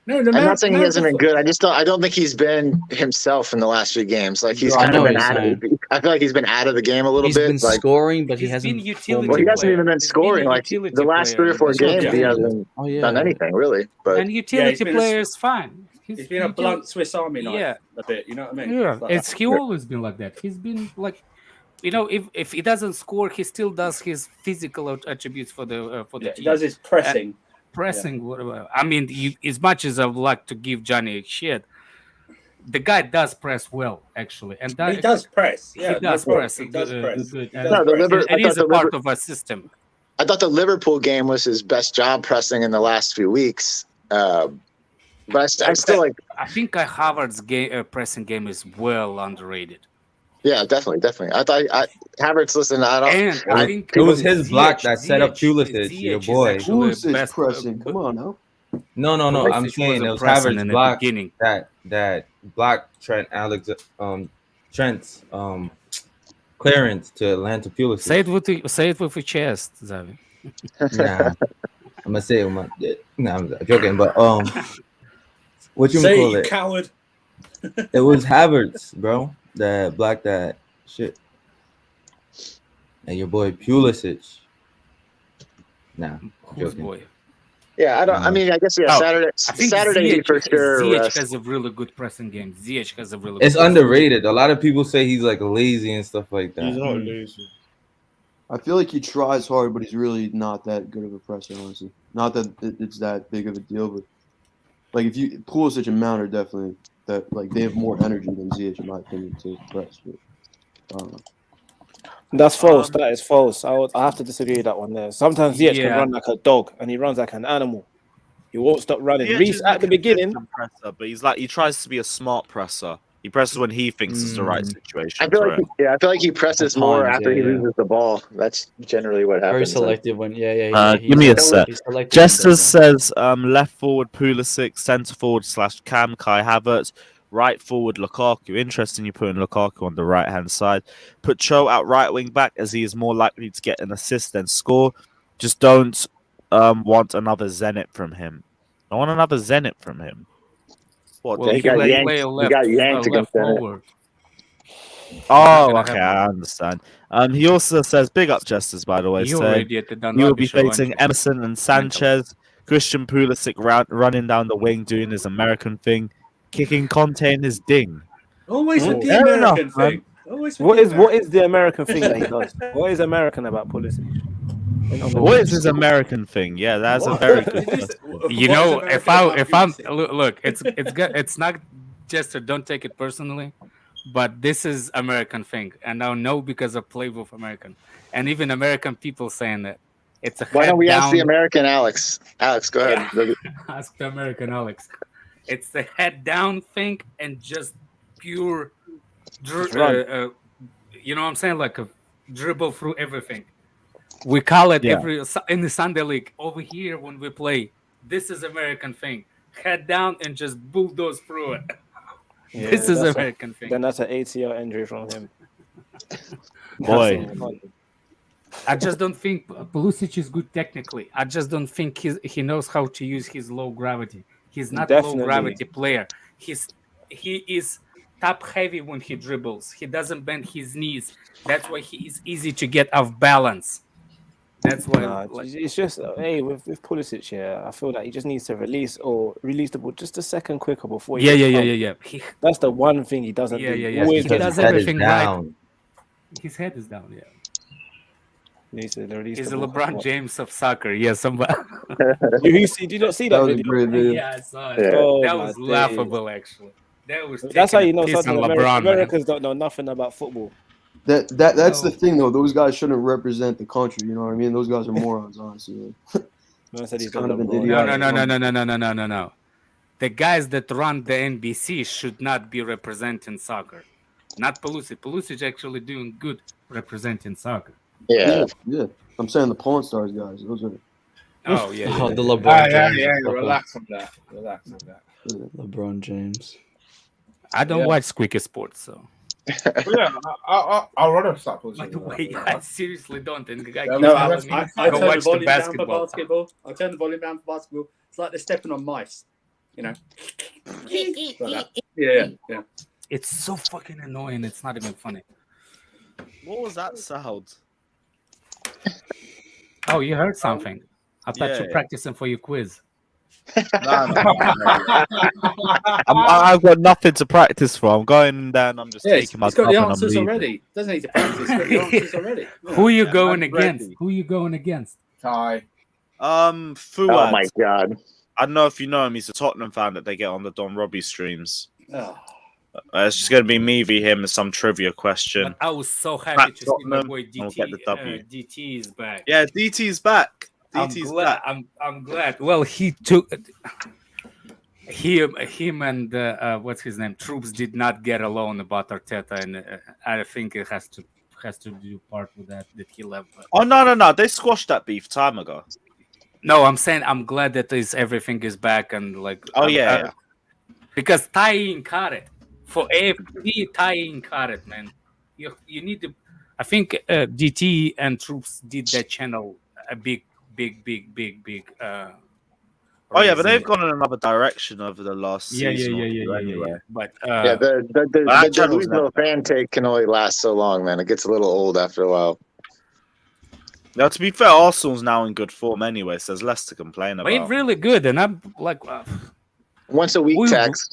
No, the I'm not saying he Mount hasn't been good. I don't think he's been himself in the last few games. Like he's I kind know of what been you're out of. I feel like he's been out of the game a little He's bit. been Like, scoring, but he He's hasn't been performed utility well, he well. hasn't even been He's been scoring. a Like utility the last 3 or 4 That's what games, I'm he saying. hasn't Oh, yeah. done anything really. But And utility he's been player is fine. He's been a blunt Swiss Army knife. Yeah. A bit. You know what I mean? Yeah, Like it's that. he always been like that. He's been like, if he doesn't score, he still does his physical attributes for the Yeah, he team. does his pressing. Pressing, whatever. I mean, as much as I would like to give Johnny shit, the guy does press well, actually, and that, He does press. Yeah, he does no problem. press. He does press. Good. He And, does No, the press. Liver- and I he's thought a the part Liver- of a system. I thought the Liverpool game was his best job pressing in the last few weeks. But I still like. I think Kai Havertz's pressing game is well underrated. Yeah, definitely. I thought Havertz. Listen, I don't. And I think It was his Ziyech- block that set up Ziyech Pulisic, your is boy. actually Who's this best, pressing? Come on now. No. Pulisic I'm was saying a it was pressing in Havertz the block beginning. that blocked Trent's clearance to Atlanta Pulisic. Say it with your chest, Zavi. Nah, I'm gonna say it with my. Nah, I'm joking. But what you Say call you it? coward. It was Havertz, bro, that blocked that shit. And your boy Pulisic. Nah, Who's joking. boy? Yeah, I don't. I mean, I guess Oh, Saturday. I think Saturday he for sure. Ziyech rest. has a really good pressing game. Ziyech has a really. It's good pressing underrated. A lot of people say he's like lazy and stuff like He's that. not lazy. I feel like he tries hard, but he's really not that good of a presser, honestly. Not that it's that big of a deal, but like if you Pulisic and Mount are definitely that like they have more energy than Ziyech in my opinion to press. But, I don't know. That's false. That is false. I have to disagree with that one there. Sometimes Ziyech can Yeah. run like a dog, and he runs like an animal. He won't stop running. Ziyech Reece is at a the beginning. consistent presser, but he tries to be a smart presser. He presses when he thinks it's the right situation. I feel for like him. I feel like he presses At more times, after yeah, he yeah. loses the ball. That's generally what happens. Very selective when, Give me a sec. he's selective Jester when he does that. says left forward Pulisic, centre forward / Cam Kai Havertz, right forward Lukaku. Interesting, you putting Lukaku on the right hand side. Put Cho out right wing back as he is more likely to get an assist than score. Just don't want another Zenit from him. I want another Zenit from him. What? Well, he he got play yanked. a He left, got yanked left against Bennett. forward. Oh, gonna okay, happen. I understand. He also says, big up Jesters, by the way, You saying already at the he will Dunlop be show, facing aren't you? Emerson and Sanchez, Christian Pulisic running down the wing, doing his American thing, kicking Conte in his ding. Always with the Fair enough, American man. thing. Always with What the is American the American thing that he does? What is American about Pulisic? What is his American thing? Yeah, that's a What? very good Did you say- question. You what is know, American about if I'm Pulisic? look, it's not just don't take it personally, but this is American thing, and I know because I play with American, and even American people saying that it's a Why don't head we ask the down. American Alex? Alex, go ahead. Yeah. Ask the American Alex. It's the head down thing and just pure, Just run. you know what I'm saying, like a dribble through everything. We call it Yeah. in the Sunday league over here when we play. This is American thing. Head down and just bulldoze through it. Yeah, This is that's American thing. Then that's an ACL injury from him. Boy. That's fun. I just don't think Pulisic is good technically. I just don't think he knows how to use his low gravity. He's not a low Definitely. gravity player. He is top heavy when he dribbles. He doesn't bend his knees. That's why he is easy to get off balance. That's why. Nah, it's just with Pulisic, yeah, I feel like he just needs to release the ball just a second quicker before. Yeah. That's the one thing he doesn't do. Yeah. Always He gets does his head everything right. down. His head is down. Yeah. He needs to release He's the the ball. LeBron James of soccer. Yeah, somebody. Did you not see that That was a video? great video. Yeah, I saw it. Yeah. Oh, That my was days. laughable, actually. That was. That's how you know taking a piss something. on LeBron, man. Americans don't know nothing about football. That's the No. thing though. Those guys shouldn't represent the country. You know what I mean? Those guys are morons, honestly. Man said he's It's kind of an LeBron. idiotic. No. The guys that run the NBC should not be representing soccer. Not Pulisic. Pulisic actually doing good representing soccer. Yeah. Yeah. I'm saying the Pawn Stars guys. Those are Oh yeah. Oh, the Yeah, LeBron yeah, James. yeah. fucker. Relax on that. Relax on that. LeBron James. I don't Yeah. watch Squeaky Sports, so. But yeah, I'll rather stop. By the way, I seriously don't. And the guy No, keeps No, telling me, I go turn the watch the volume down for basketball. basketball. I turn the volume down for basketball. It's like they're stepping on mice, you know. Like that. Yeah. It's so fucking annoying. It's not even funny. What was that sound? Oh, you heard something? I thought yeah. you're practicing for your quiz. I've got nothing to practice for. I'm going there and I'm just Yeah, taking my he's got cup the and I'm answers leaving. already. Doesn't need to practice. He's got the answers already. Who are you Yeah, going I'm against? ready. Who are you going against? Ty. Oh Fuad. my God. I don't know if you know him. He's a Tottenham fan that they get on the Don Robbie streams. Oh. It's just going to be me v him and some trivia question. But I was so happy to see my Tottenham, boy I'll get the W. DT is back. Yeah, DT's back. I'm DT's glad. back. I'm glad. Well, he took him and what's his name? Troops did not get along about Arteta, and I think it has to do part with that he left. But... Oh no! They squashed that beef time ago. No, I'm saying I'm glad that everything is back and like. Oh yeah. Because tying caught it for AFC, tying caught it, man. You need to. I think DT and Troops did that channel a big. Oh yeah, but they've gone in another direction over the last Yeah. season. Anyway. But Yeah, the delusional fan take can only last so long, man. It gets a little old after a while. Now, to be fair, Arsenal's now in good form anyway, so there's less to complain about. But really good, and I'm like, Once a week tax.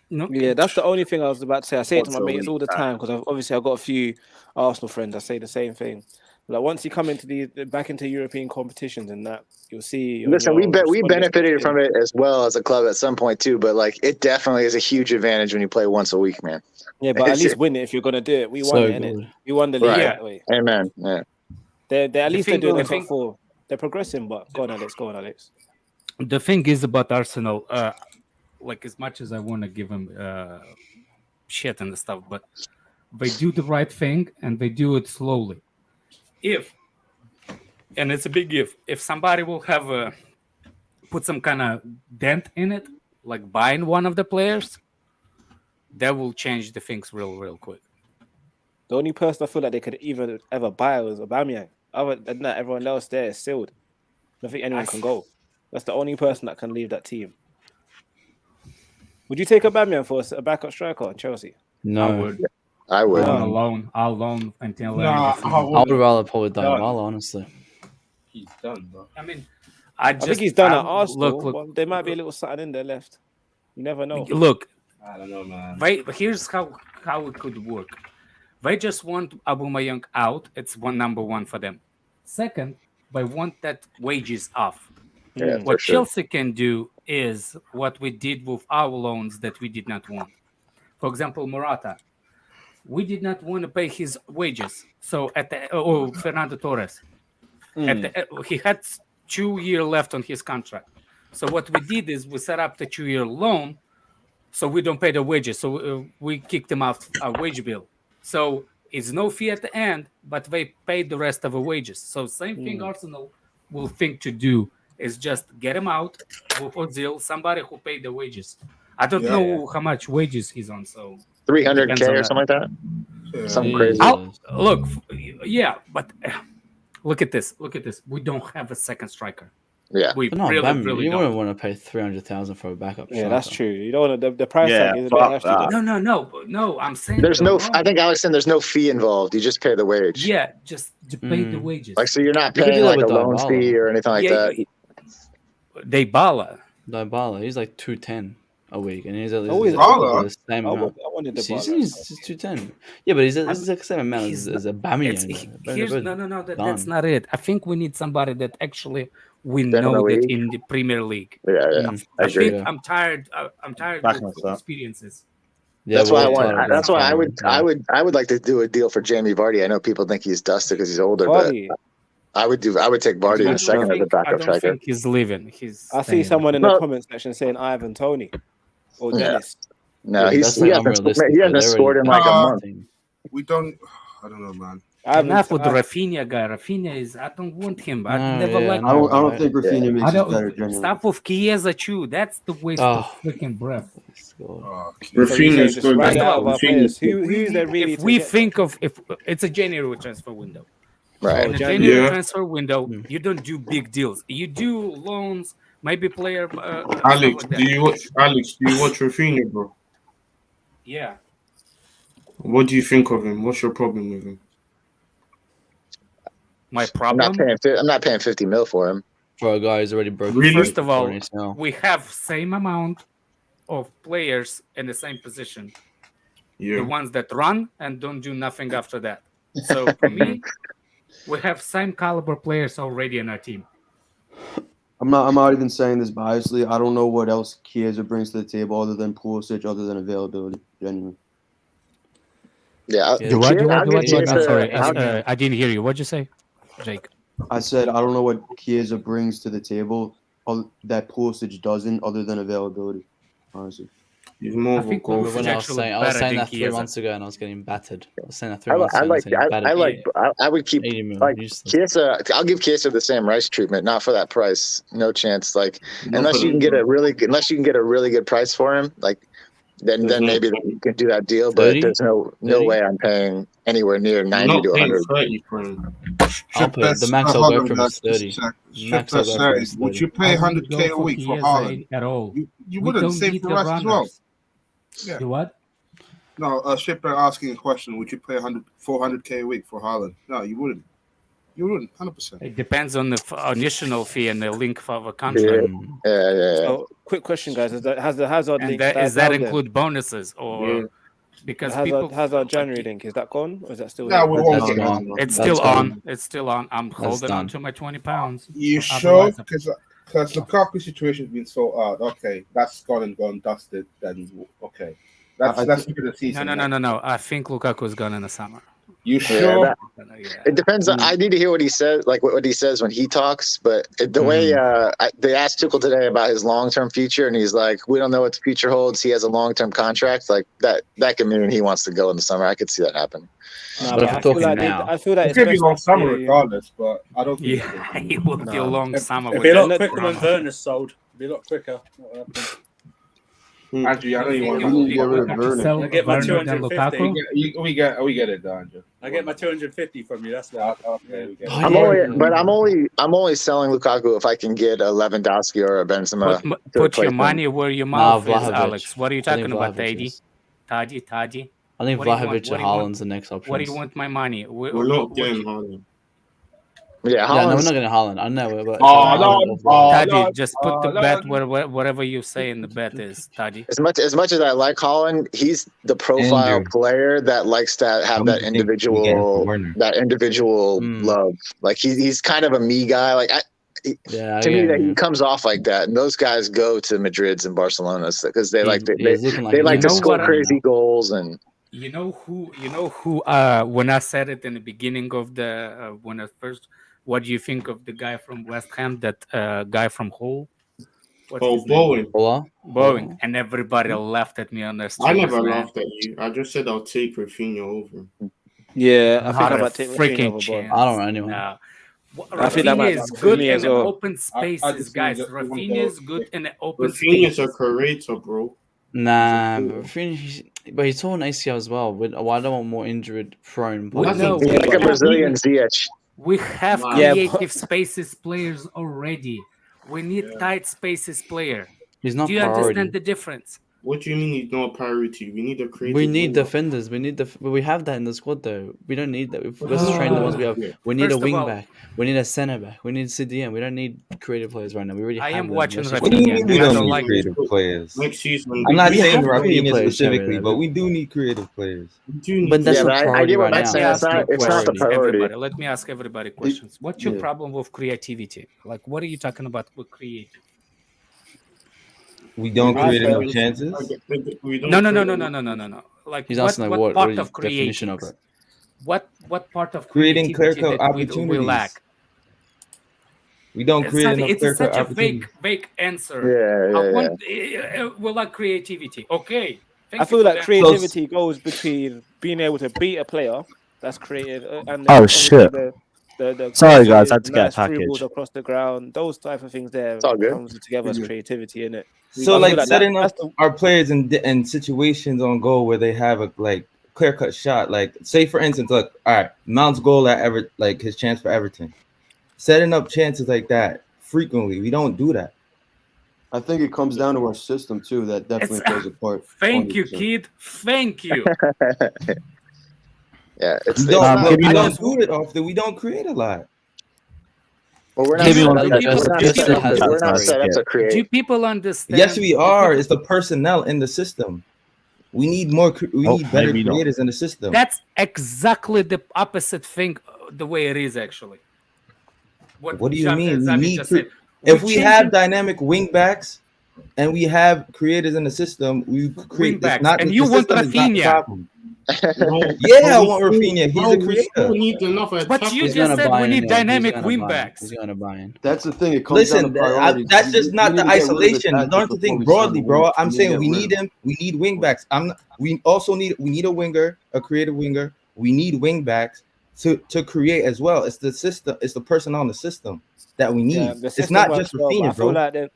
No. Yeah, that's the only thing I was about to say. I say it to my Also mates all the time because I've got a few Arsenal friends. I say the same thing. Like once you come into back into European competitions and that, you'll see. Listen, we benefited from it as well as a club at some point too. But like, it definitely is a huge advantage when you play once a week, man. Yeah, but at least win it if you're gonna do it. We won So it, good. innit? We won the league Right. that way. Amen. Yeah. They're at least they're thing- doing the the thing- top four. They're progressing, but go on, Alex. The thing is about Arsenal, like as much as I want to give them shit and stuff, but they do the right thing and they do it slowly. And it's a big if somebody will have put some kind of dent in it, like buying one of the players, that will change the things real quick. The only person I feel like they could even ever buy was Aubameyang. Other than that, everyone else there is sealed. I don't think anyone can go. That's the only person that can leave that team. Would you take Aubameyang for a backup striker in Chelsea? No. I would. I would. I want I'll loan until the end Nah, of the season. I would rather probably Dybala, honestly. He's done, bro. I mean, I think he's done at look, Arsenal, but there might be a little something in there left. You never know. Look, I don't know, man. but here's how it could work. They just want Aubameyang out. It's number one for them. Second, they want that wages off. Yeah, for What sure. Chelsea can do is what we did with our loans that we did not want. For example, Morata. We did not want to pay his wages. So Fernando Torres. He had 2 years left on his contract. So what we did is we set up the 2-year loan so we don't pay the wages. So we kicked him off our wage bill. So it's no fee at the end, but they paid the rest of the wages. So same thing Arsenal will think to do is just get him out with Ozil, somebody who paid the wages. I don't know how much wages he's on, so 300K or something like that. Yeah. Something crazy. Look, but look at this. We don't have a second striker. Yeah. We But no, really you don't. wouldn't want to pay 300,000 for a backup. Yeah, that's striker. true. You don't want the price Yeah, tag is a bit fuck hefty. that. though. No. I'm saying There's the no. loan. I think Alex said there's no fee involved. You just pay the wage. Yeah, just to pay the wages. Like, so you're not You could paying do that like a with loan Dybala. fee or anything like that. Dybala, he's like 210 a week, and he's at least Always the same I amount. wanted the Season he's 210. Yeah, but he's like the same amount as No. That's not it. I think we need somebody that actually we Been in know the that league? in the Premier League. Yeah. I agree. I'm tired. I'm tired Back of myself. experiences. Yeah, That's why I we're want. tired of That's why that. I would like to do a deal for Jamie Vardy. I know people think he's dusted because he's older, Vardy. but I would take Vardy in second as a I backup don't striker. think he's leaving. He's I see staying. someone in the Well- comment section saying Ivan Tony or Yeah. Dennis. No, Yeah, he that's, like, hasn't unrealistic, he though. hasn't They're scored in already like a done. month. We don't. I don't know, man. Enough with the Rafinha guy. Rafinha is. I don't want him. I No, never yeah, liked. no. I don't right. think Rafinha makes I us better. don't. Genuinely. Stop with Chiesa too. That's the waste of freaking breath. Oh, Rafinha's just good. right out of our Rafinha's players. good. Who's there really? If to we get- think of if it's a January transfer window. Right. In a January. January Yeah. transfer window, you don't do big deals. You do loans, maybe player. Alex, stuff like that. do you watch Rafinha, bro? Yeah. What do you think of him? What's your problem with him? My I'm problem. not paying 50 mil for him. For a guy who's already broken. Really? First of all, for an ACL. we have same amount of players in the same position. The Yeah. ones that run and don't do nothing after that. So for me, we have same caliber players already in our team. I'm not even saying this biasly. I don't know what else Chiesa brings to the table other than Pulisic, other than availability. Genuinely. Yeah. Yeah. I'll give I'm Chiesa- sorry, I'll- I didn't hear you. What'd you say, Jake? I said I don't know what Chiesa brings to the table that Pulisic doesn't, other than availability. Honestly, He's more I of a think goal. we When He's I was actually saying better that than 3 Chiesa. months ago, and I was getting battered. I was saying that 3 I months ago, and I was getting battered. I would keep 80 million. like useless. Chiesa. I'll give Chiesa the same Rice treatment, not for that price. No chance. Like Not unless for you can the- get a really good price for him, like then There's no- maybe you can do that deal. But 30? there's no 30? way I'm paying anywhere near 90 Not to paying 100. 30 for him. I'll put the max I'll go from is 30. Max I'll go from is Would 30. you pay 100K a week for Haaland? at all? You We wouldn't don't save need for the Rice as well. runners. Yeah. You what? No, Shipper asking a question. Would you pay 400K a week for Haaland? No, you wouldn't. You wouldn't. 100%. It depends on the initial fee and the link for the contract. Yeah. So, quick question, guys: has the Hazard And link does that down there? include bonuses or Yeah. because The people Hazard January link, is that gone or is that still? No, there? we won't That's get gone. it. it's That's still gone. on. It's still on. I'm holding on done. to my £20. You sure? Otherwise, Because Lukaku situation has been sorted out. Okay, that's gone and gone, dusted. Then okay, that's for the season. No. I think Lukaku is gone in the summer. You Yeah, sure? Yeah. It depends. I need to hear what he says, like what he says when he talks. But the way they asked Tuchel today about his long-term future, and he's like, "We don't know what the future holds." He has a long-term contract. Like that can mean he wants to go in the summer. I could see that happen. Nah, But if I we're feel talking like now- I feel like It's it's gonna be best long to summer see- regardless, but I don't think. Yeah, it will be a long summer. It'll with be a lot that quicker when drama. Werner's sold. It'll be a lot quicker. Andrew, I know you want We need to get rid of People Werner. sell I get my Werner than 250. Lukaku. we get it, Andrew. I get my 250 from you. That's why. Okay, we get it. I'm only selling Lukaku if I can get a Lewandowski or a Benzema. Put your money where your mouth is, Vlahovic. Alex. What are you I think talking about, Vlahovic Taddy? is- Taddy? I think What do you want? Vlahovic What and do you want? Haaland's the next option. What do you want my money? We're not getting Haaland. Yeah, Yeah, no, we're Holland's not going to Haaland. I know, but Oh, no. Taddy, no, just put the no, bet no. whatever you say in the bet is, Taddy. as much as I like Holland, he's the profile Andrew, player that likes to how have much that you think we getting for individual Werner? love. Like he's kind of a me guy. Like yeah, to me, that yeah. he comes off like that, and those guys go to Madrid's and Barcelona's because they He's looking like they like You to know score what? crazy goals and. You know who? When I said it in the beginning of the when I first, what do you think of the guy from West Ham? That guy from Hull. What's his name? Bowen. Bowen, and everybody laughed at me on the I streets, never man. laughed at you. I just said I'll take Rafinha over. Yeah, I think Not I a might take Rafinha freaking over Bowen. chance. I don't know anyone. No. I think that Rafinha might is be good me in as the well. open spaces, guys. Rafinha is good in the open Rafinha's spaces. a creator, bro. Nah, but he's torn ACL as well. I don't want more injured prone players. No, He's like a Brazilian Ziyech. We have Yeah, creative spaces players already. We need tight spaces player. He's not Do you priority. understand the difference? What do you mean he's not a priority? We need a creative. We need winger. defenders. We need we have that in the squad though. We don't need that. Let's train the ones we have. We need First a of wing all- back. We need a centre back. We need CDM. We don't need creative players right now. We already I have am them. watching Let's just What do you Rafinha, mean and we I don't don't need like creative players? Next season, I'm not We saying have creative Rafinha players, specifically, Xavi, but we do need creative players. But that's Yeah, not but I priority get what right Matt's now. saying. Let me ask It's you not the questions, priority. everybody. Let me ask everybody questions. What's your Yeah. problem with creativity? Like, what are you talking about with creative? We don't I create feel- enough chances. No. Like, He's what asking like what part is of the definition of creating? it? What part of Creating creativity clear-cut that we opportunities. lack? We don't create Xavi, enough it's clear-cut such a opportunities. vague answer. Yeah. We like creativity. Okay. Thank I you feel for like that. creativity goes between being able to beat a player that's creative and Oh, obviously shit. the Sorry, guys, crosses, had to get a nice free balls package. across the ground, those type of things there It's all good. comes together as creativity, innit? So I feel like like setting that's up our players in situations on goal where they have a like clear cut shot. Like say for instance, look, all right, Mount's goal at like his chance for Everton. Setting up chances like that frequently, we don't do that. I think it comes down to our system too. That definitely plays a part. Thank you, 100%. kid. Thank you. Yeah, it's We don't, not- look, we I don't just- do it often. We don't create a lot. well, we're not Give me set one up- second. we're not Just set to up- have we're that not story. set up to Do create. people understand? Yes, we are. It's the personnel in the system. We need more. We Oh, need better maybe not. creators in the system. That's exactly the opposite thing, the way it is actually. What do you Xavi- mean? We Xavi need just cre- said. if We're we changing have dynamic wing backs and we have creators in the system, we create. wing backs, It's not, and the you want system is not the Rafinha. problem. No, Yeah, I but want we Rafinha. He's still- a we still creator. need enough But attackers. you He's just gonna said buy we in. need Yeah. dynamic He's gonna wing buy in. backs. He's gonna buy in. That's the thing. It comes down Listen, to priorities. that's just We not need the to get rid of isolation. You attackers don't have to before think we sign broadly, the bro. wingers. I'm We need to saying get we rid need of him. We need wing backs. We also need a winger, a creative winger. We need wing backs to create as well. It's the system. It's the personnel in the system that we need. Yeah, the It's system not works just well, but I Rafinha, feel bro. like that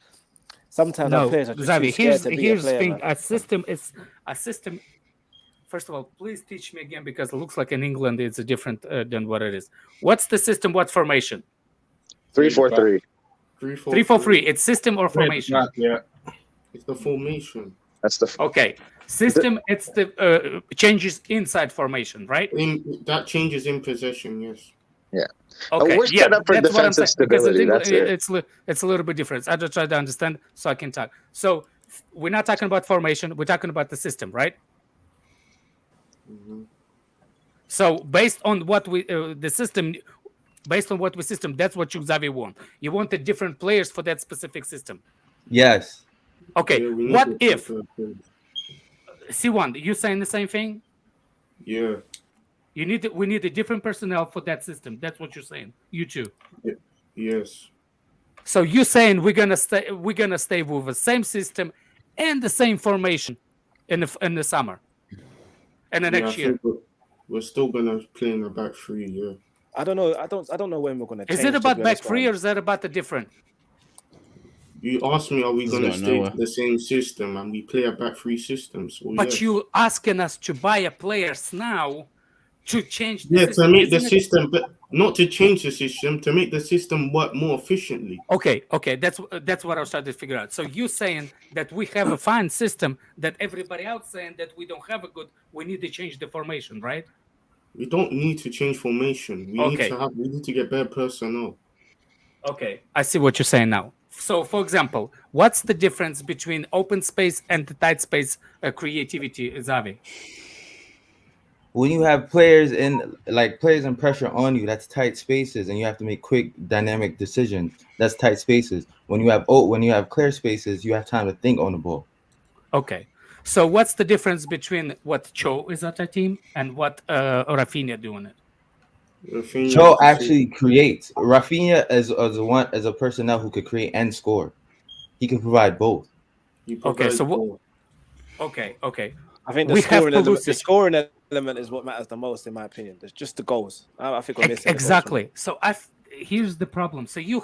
sometimes our No, players are just Xavi. too scared to be a Here's the player, thing. man. A system is a system. First of all, please teach me again because it looks like in England it's different than what it is. What's the system? What formation? 3-4-3. 3-4-3. It's system or formation? Yeah, it's the formation. That's the Okay. System. It's the changes inside formation, right? That changes in possession. Yes. Okay, we're set up for that's what I'm defensive saying, because stability, that's it. it's a little bit different. I just try to understand so I can talk. So we're not talking about formation. We're talking about the system, right? Mm-hmm. So based on what we the system, based on what we system, that's what you Xavi want. You wanted different players for that specific system. Yes. Okay. Yeah, we need What to- if C1? You saying the same thing? Yeah. We need a different personnel for that system. That's what you're saying. You too. Yes. So you're saying we're gonna stay with the same system and the same formation in the summer and the next I year. think we're still gonna play in the back three. Yeah. I don't know. I don't know when we're gonna. Is change, it to about be back honest, three man. or is that about the different? You asked me, are we This is gonna going stay nowhere. to the same system, and we play a back three system. So But yes. you asking us to buy a players now to change the Yeah, system. to make the Isn't it? system, but not to change the system, to make the system work more efficiently. Okay, that's what I was trying to figure out. So you saying that we have a fine system, that everybody else saying that we don't have a good. We need to change the formation, right? We don't need to change formation. Okay. We need to get better personnel. Okay, I see what you're saying now. So, for example, what's the difference between open space and the tight space creativity, Zavi? When you have players in pressure on you, that's tight spaces, and you have to make quick, dynamic decisions. That's tight spaces. When you have clear spaces, you have time to think on the ball. Okay, so what's the difference between what Cho is at a team and what Rafinha doing it? Rafinha Cho is the actually creates. Rafinha as a personnel who could create and score. He can provide both. He Okay, provides so both. okay. I think We have the scoring element is what matters the most, in my opinion. There's just the goals. I think we're missing exactly. So here's the problem. So you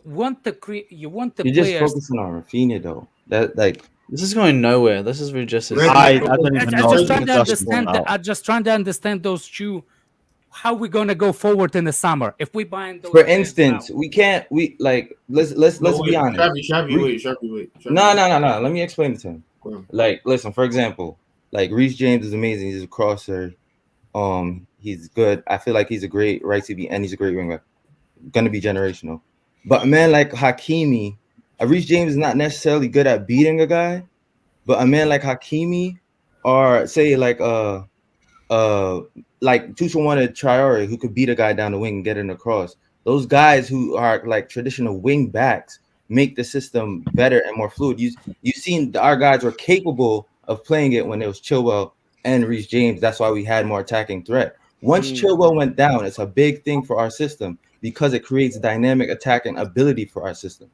want the You're just players. focusing on Rafinha though. That This is going nowhere. This is really just. I don't even know. I'm just trying to understand those two. How we gonna go forward in the summer if we buying those? For instance, we can't. Let's be honest. Wait. No. Let me explain it to him. Like, listen. For example, like Reece James is amazing. He's a crosser. He's good. I feel like he's a great right CB and he's a great winger. Gonna be generational. But a man like Hakimi, Reece James is not necessarily good at beating a guy, but a man like Hakimi, or say like Tuchel wanted Traore, who could beat a guy down the wing and get it across. Those guys who are like traditional wing backs make the system better and more fluid. You've seen our guys were capable of playing it when it was Chilwell and Reece James. That's why we had more attacking threat. Once Chilwell went down, it's a big thing for our system because it creates dynamic attacking ability for our system.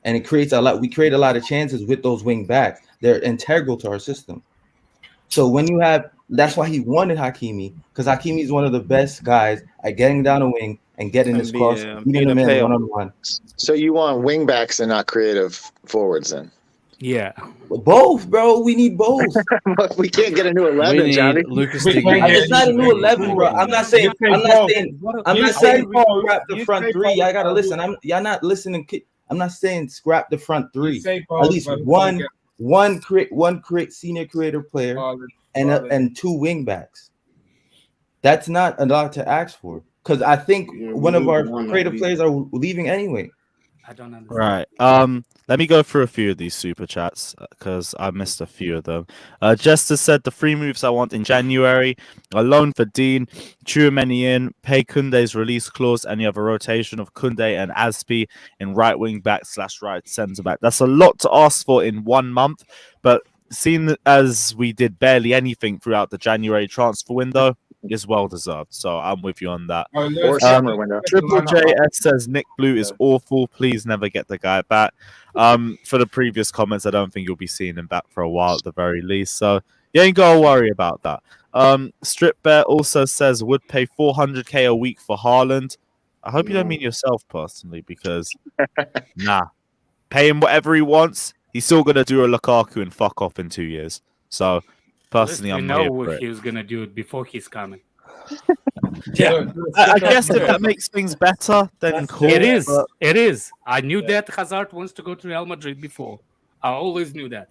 And it creates we create a lot of chances with those wing backs. They're integral to our system. So when you have, that's why he wanted Hakimi, because Hakimi is one of the best guys at getting down the wing and getting his cross, beating him in one-on-one. So you want wing backs and not creative forwards then? Yeah. Both, bro. We need both. We can't get a new 11, Johnny. Lucas It's not a new 11, bro. I'm not saying scrap the front three. Y'all gotta listen. Y'all not listening. I'm not saying scrap the front three. At least one senior creative player and two wing backs. That's not a lot to ask for, because I think one of our creative players are leaving anyway. I don't understand. Right. Let me go through a few of these super chats because I missed a few of them. Jester said the 3 moves I want in January: a loan for Dean, Tchouaméni in, pay Koundé's release clause, and you have a rotation of Koundé and Aspi in right wing back / right centre back. That's a lot to ask for in 1 month, but seeing as we did barely anything throughout the January transfer window, is well deserved. So I'm with you on that. Or summer window. Triple JS says Nick Blue is awful. Please never get the guy back. For the previous comments, I don't think you'll be seeing him back for a while at the very least. So you ain't gotta worry about that. Strip Bear also says would pay 400k a week for Haaland. I hope you don't mean yourself personally, because pay him whatever he wants. He's still gonna do a Lukaku and fuck off in 2 years. So personally, I'm here for it. He was gonna do it before he's coming. I guess if that makes things better, then cool. It is. It is. I knew that Hazard wants to go to Real Madrid before. I always knew that.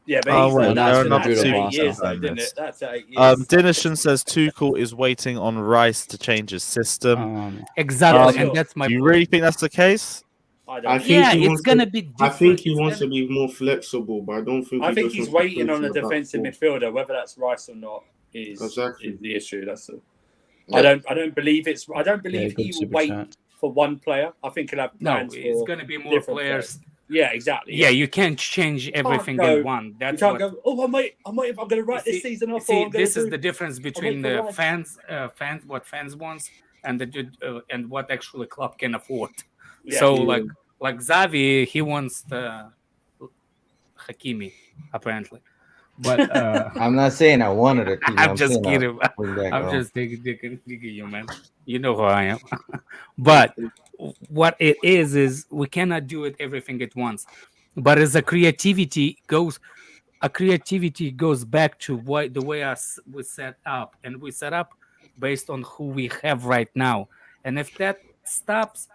Yeah, but that's 8 years, though, didn't it? That's 8 years. Dinishan says Tuchel is waiting on Rice to change his system. Exactly, and that's my. Do you really think that's the case? I think it's gonna be different. I think he wants to be more flexible, but I don't think. I think he's waiting on a defensive midfielder, whether that's Rice or not. Is the issue? I don't believe it's. I don't believe he will wait for one player. I think he'll have plans. No, it's going to be more players. Yeah, exactly. Yeah, you can't change everything in one. That's you can't go. Oh, I might. I'm going to write this season off. This is the difference between the fans, what fans wants, and and what actually club can afford. Yeah. So like Xavi, he wants the Hakimi apparently. But I'm not saying I wanted it. I'm just kidding. I'm just thinking you, man. You know who I am. But what it is we cannot do it everything at once. But as the creativity goes, a creativity goes back to the way we set up, and we set up based on who we have right now. And if that stops,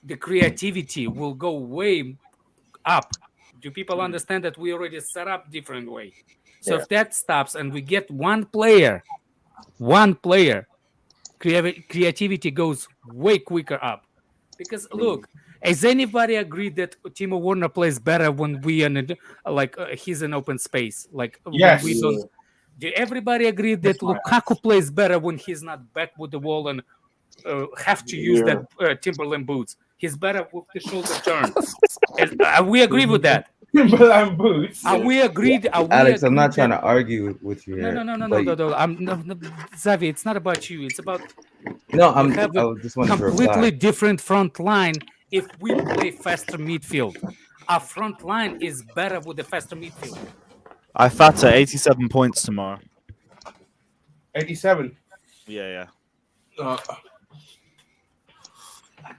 the creativity will go way up. Do people understand that we already set up different way? So if that stops and we get one player, creativity goes way quicker up. Because look, has anybody agreed that Timo Werner plays better when we he's in open space? Like Yes. when we don't. Do everybody agree that Lukaku plays better when he's not back with the wall and have to use that Timberland boots? He's better with the shoulder turn. We agree with that. Timberland boots. Are we agreed? Are we Alex, I'm agreed not trying that- to argue with you. No, here, no. but- Xavi, it's not about you. It's about No, we have I a just wanted to completely reply. different front line if we play faster midfield. Our front line is better with the faster midfield. I fatter 87 points tomorrow. 87. Yeah. I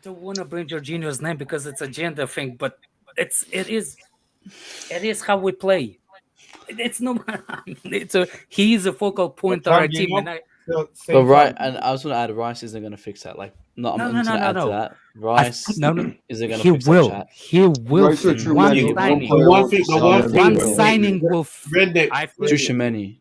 don't want to bring Jorginho's name because it's a gender thing, but it is how we play. It's no. He is a focal point of our team, and But right, and I was going to add, Rice isn't going to fix that. Like, I'm just going to add to that. Rice isn't going to fix that chat. He will. Rice or One Tremaine? signing will. Tuchemani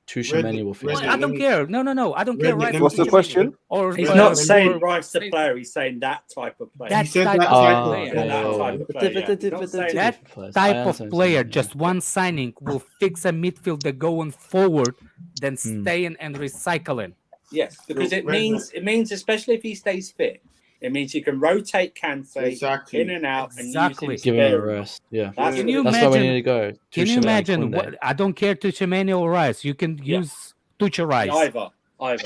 will fix Well, it. I don't care. No. I don't care. Rice. What's the question? Or He's not saying Rice the player. He's saying that type of player. That said type that of type of player. Yeah, that type of player, yeah. Not saying That type of player, just one signing will fix a midfielder going forward than staying and recycling. Yes, because it means especially if he stays fit, it means you can rotate Kante in and out and Exactly. Give him a rest. Yeah. That's Can you That's why we imagine? need to go. Can you imagine? What, I don't care Tuchemani or Rice. You can use Tuche Rice. either. Yeah.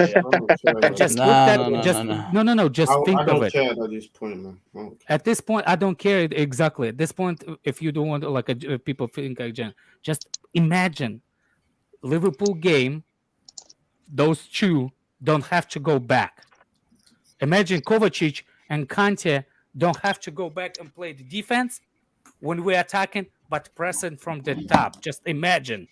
Just Nah, put that. no, no, just no, no. Just think I of don't it. care at this point, man. I don't care. At this point, I don't care exactly. At this point, if you don't want people think again, just imagine Liverpool game. Those two don't have to go back. Imagine Kovacic and Conte don't have to go back and play the defense when we're attacking, but pressing from the top. Just imagine.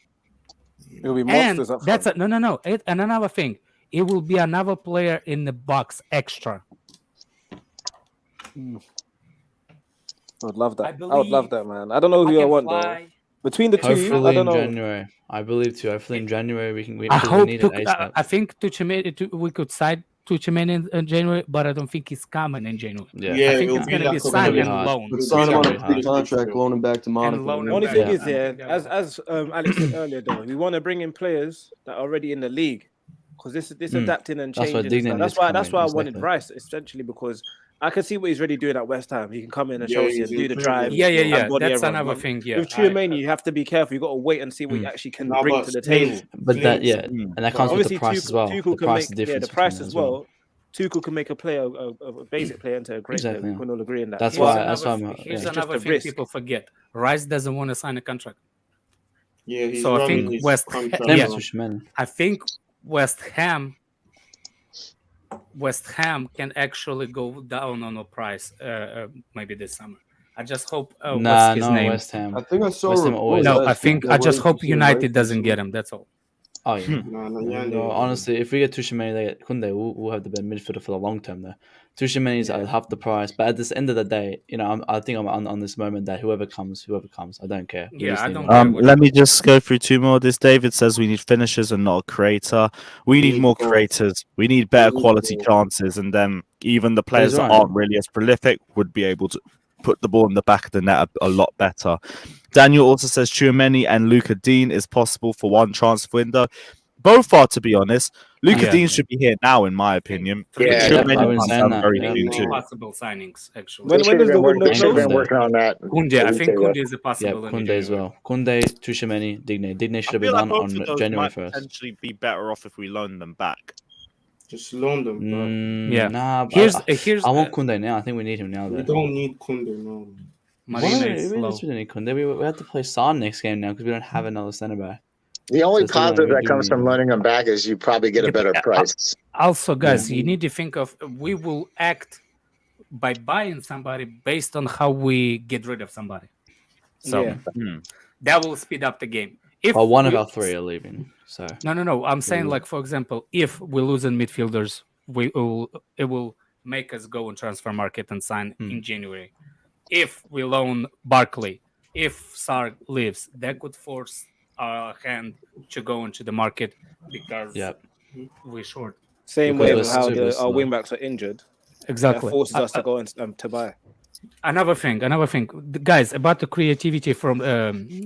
It'll be And monsters up that's front. no. And another thing, it will be another player in the box extra. I would love that. I I would love believe that, man. I don't know who I can want though. fly. Between the two, I Hopefully don't in know. January. I believe too. Hopefully in January we can. I Because we hope need it ASAP. I think we could sign Tuchemani in January, but I don't think he's coming in January. Yeah. I think it'll it's be going to be like a signed very and hard. loan. But sign him on a Sorry, big contract, loan him back to Monaco. loan The him only back. thing Yeah. is, yeah, Yeah. as Alex said earlier, though, we want to bring in players that are already in the league because this adapting and That's why changing. Digne And stuff. needs That's to why I come in, wanted exactly. Rice essentially because I can see what he's already doing at West Ham. He can come in and Yeah, Chelsea he's and do the improving. drive. Yeah. and body That's everyone. another But thing. Yeah. With Tchouaméni, you have to be careful. You got to wait and see what you actually can bring to the table. But that, yeah, and that comes with Obviously, the price as well. Tuchel The can price make difference. the price between as them well. Tuchel can make a player, a basic player, into a great Exactly, player. yeah. We can all agree on that. That's Here's why. another, That's why I'm. here's Yeah. just another a thing risk. people forget. Rice doesn't want to sign a contract. Yeah, he's So I running think his West- contract Same yeah. as now. Tuchemani. I think West Ham can actually go down on a price maybe this summer. I just hope. Nah, what's his no, name? West Ham. I think I saw West a Ham always- report No, I last week think that I just we're hope interested in United Rice doesn't recently. get him. That's all. Oh yeah. Yeah, Honestly, if we get Tuchemani, they get Kunde. We'll have the better midfielder for the long term there. Tuchemani is at half the price, but at this end of the day, I think I'm on this moment that whoever comes, I don't care. We Yeah, just I need don't one. care. Let me just go through two more. This David says we need finishers and not a creator. We need more creators. We need better quality chances, and then even the players that right. aren't really as prolific would be able to put the ball in the back of the net a lot better. Daniel also says Tchouaméni and Luka Dean is possible for one transfer window. Both are, to be honest. Luka Yeah. Dean should be here now, in my opinion. Yeah, Tchouaméni I've been must saying have that, very yeah. soon Three too. possible signings actually. When They does the window should have been close? working on that. Kunde, I think Kunde. Kunde is a Yeah, possible. Kunde as well. Kunde, Tuchemani, Digne. Digne should I have been feel like done both on of those January might 1st. potentially be better off if we loan them back. Just loan them. Bro. Yeah. Nah, but Here's I want Kunde now. I think we need him now. We Though. don't need Kunde now. Marina is We slow. just really need Kunde. We have to play Son next game now because we don't have another centre back. The only So it's like, positive we that do comes need from him. loaning them back is you probably get a better price. Also, guys, you need to think of we will act by buying somebody based on how we get rid of somebody. So Yeah. that will speed up the game. if Well, one of we- our three are leaving. So No. I'm saying, Yeah. like, for example, if we lose in midfielders, it will make us go in transfer market and sign in January. If we loan Barkley, if Sarr leaves, that could force our hand to go into the market because Yep. we're short. Same Because way we're with how super our slow. wing backs are injured. That Exactly. forces us to go and to buy. Another thing, guys, about the creativity from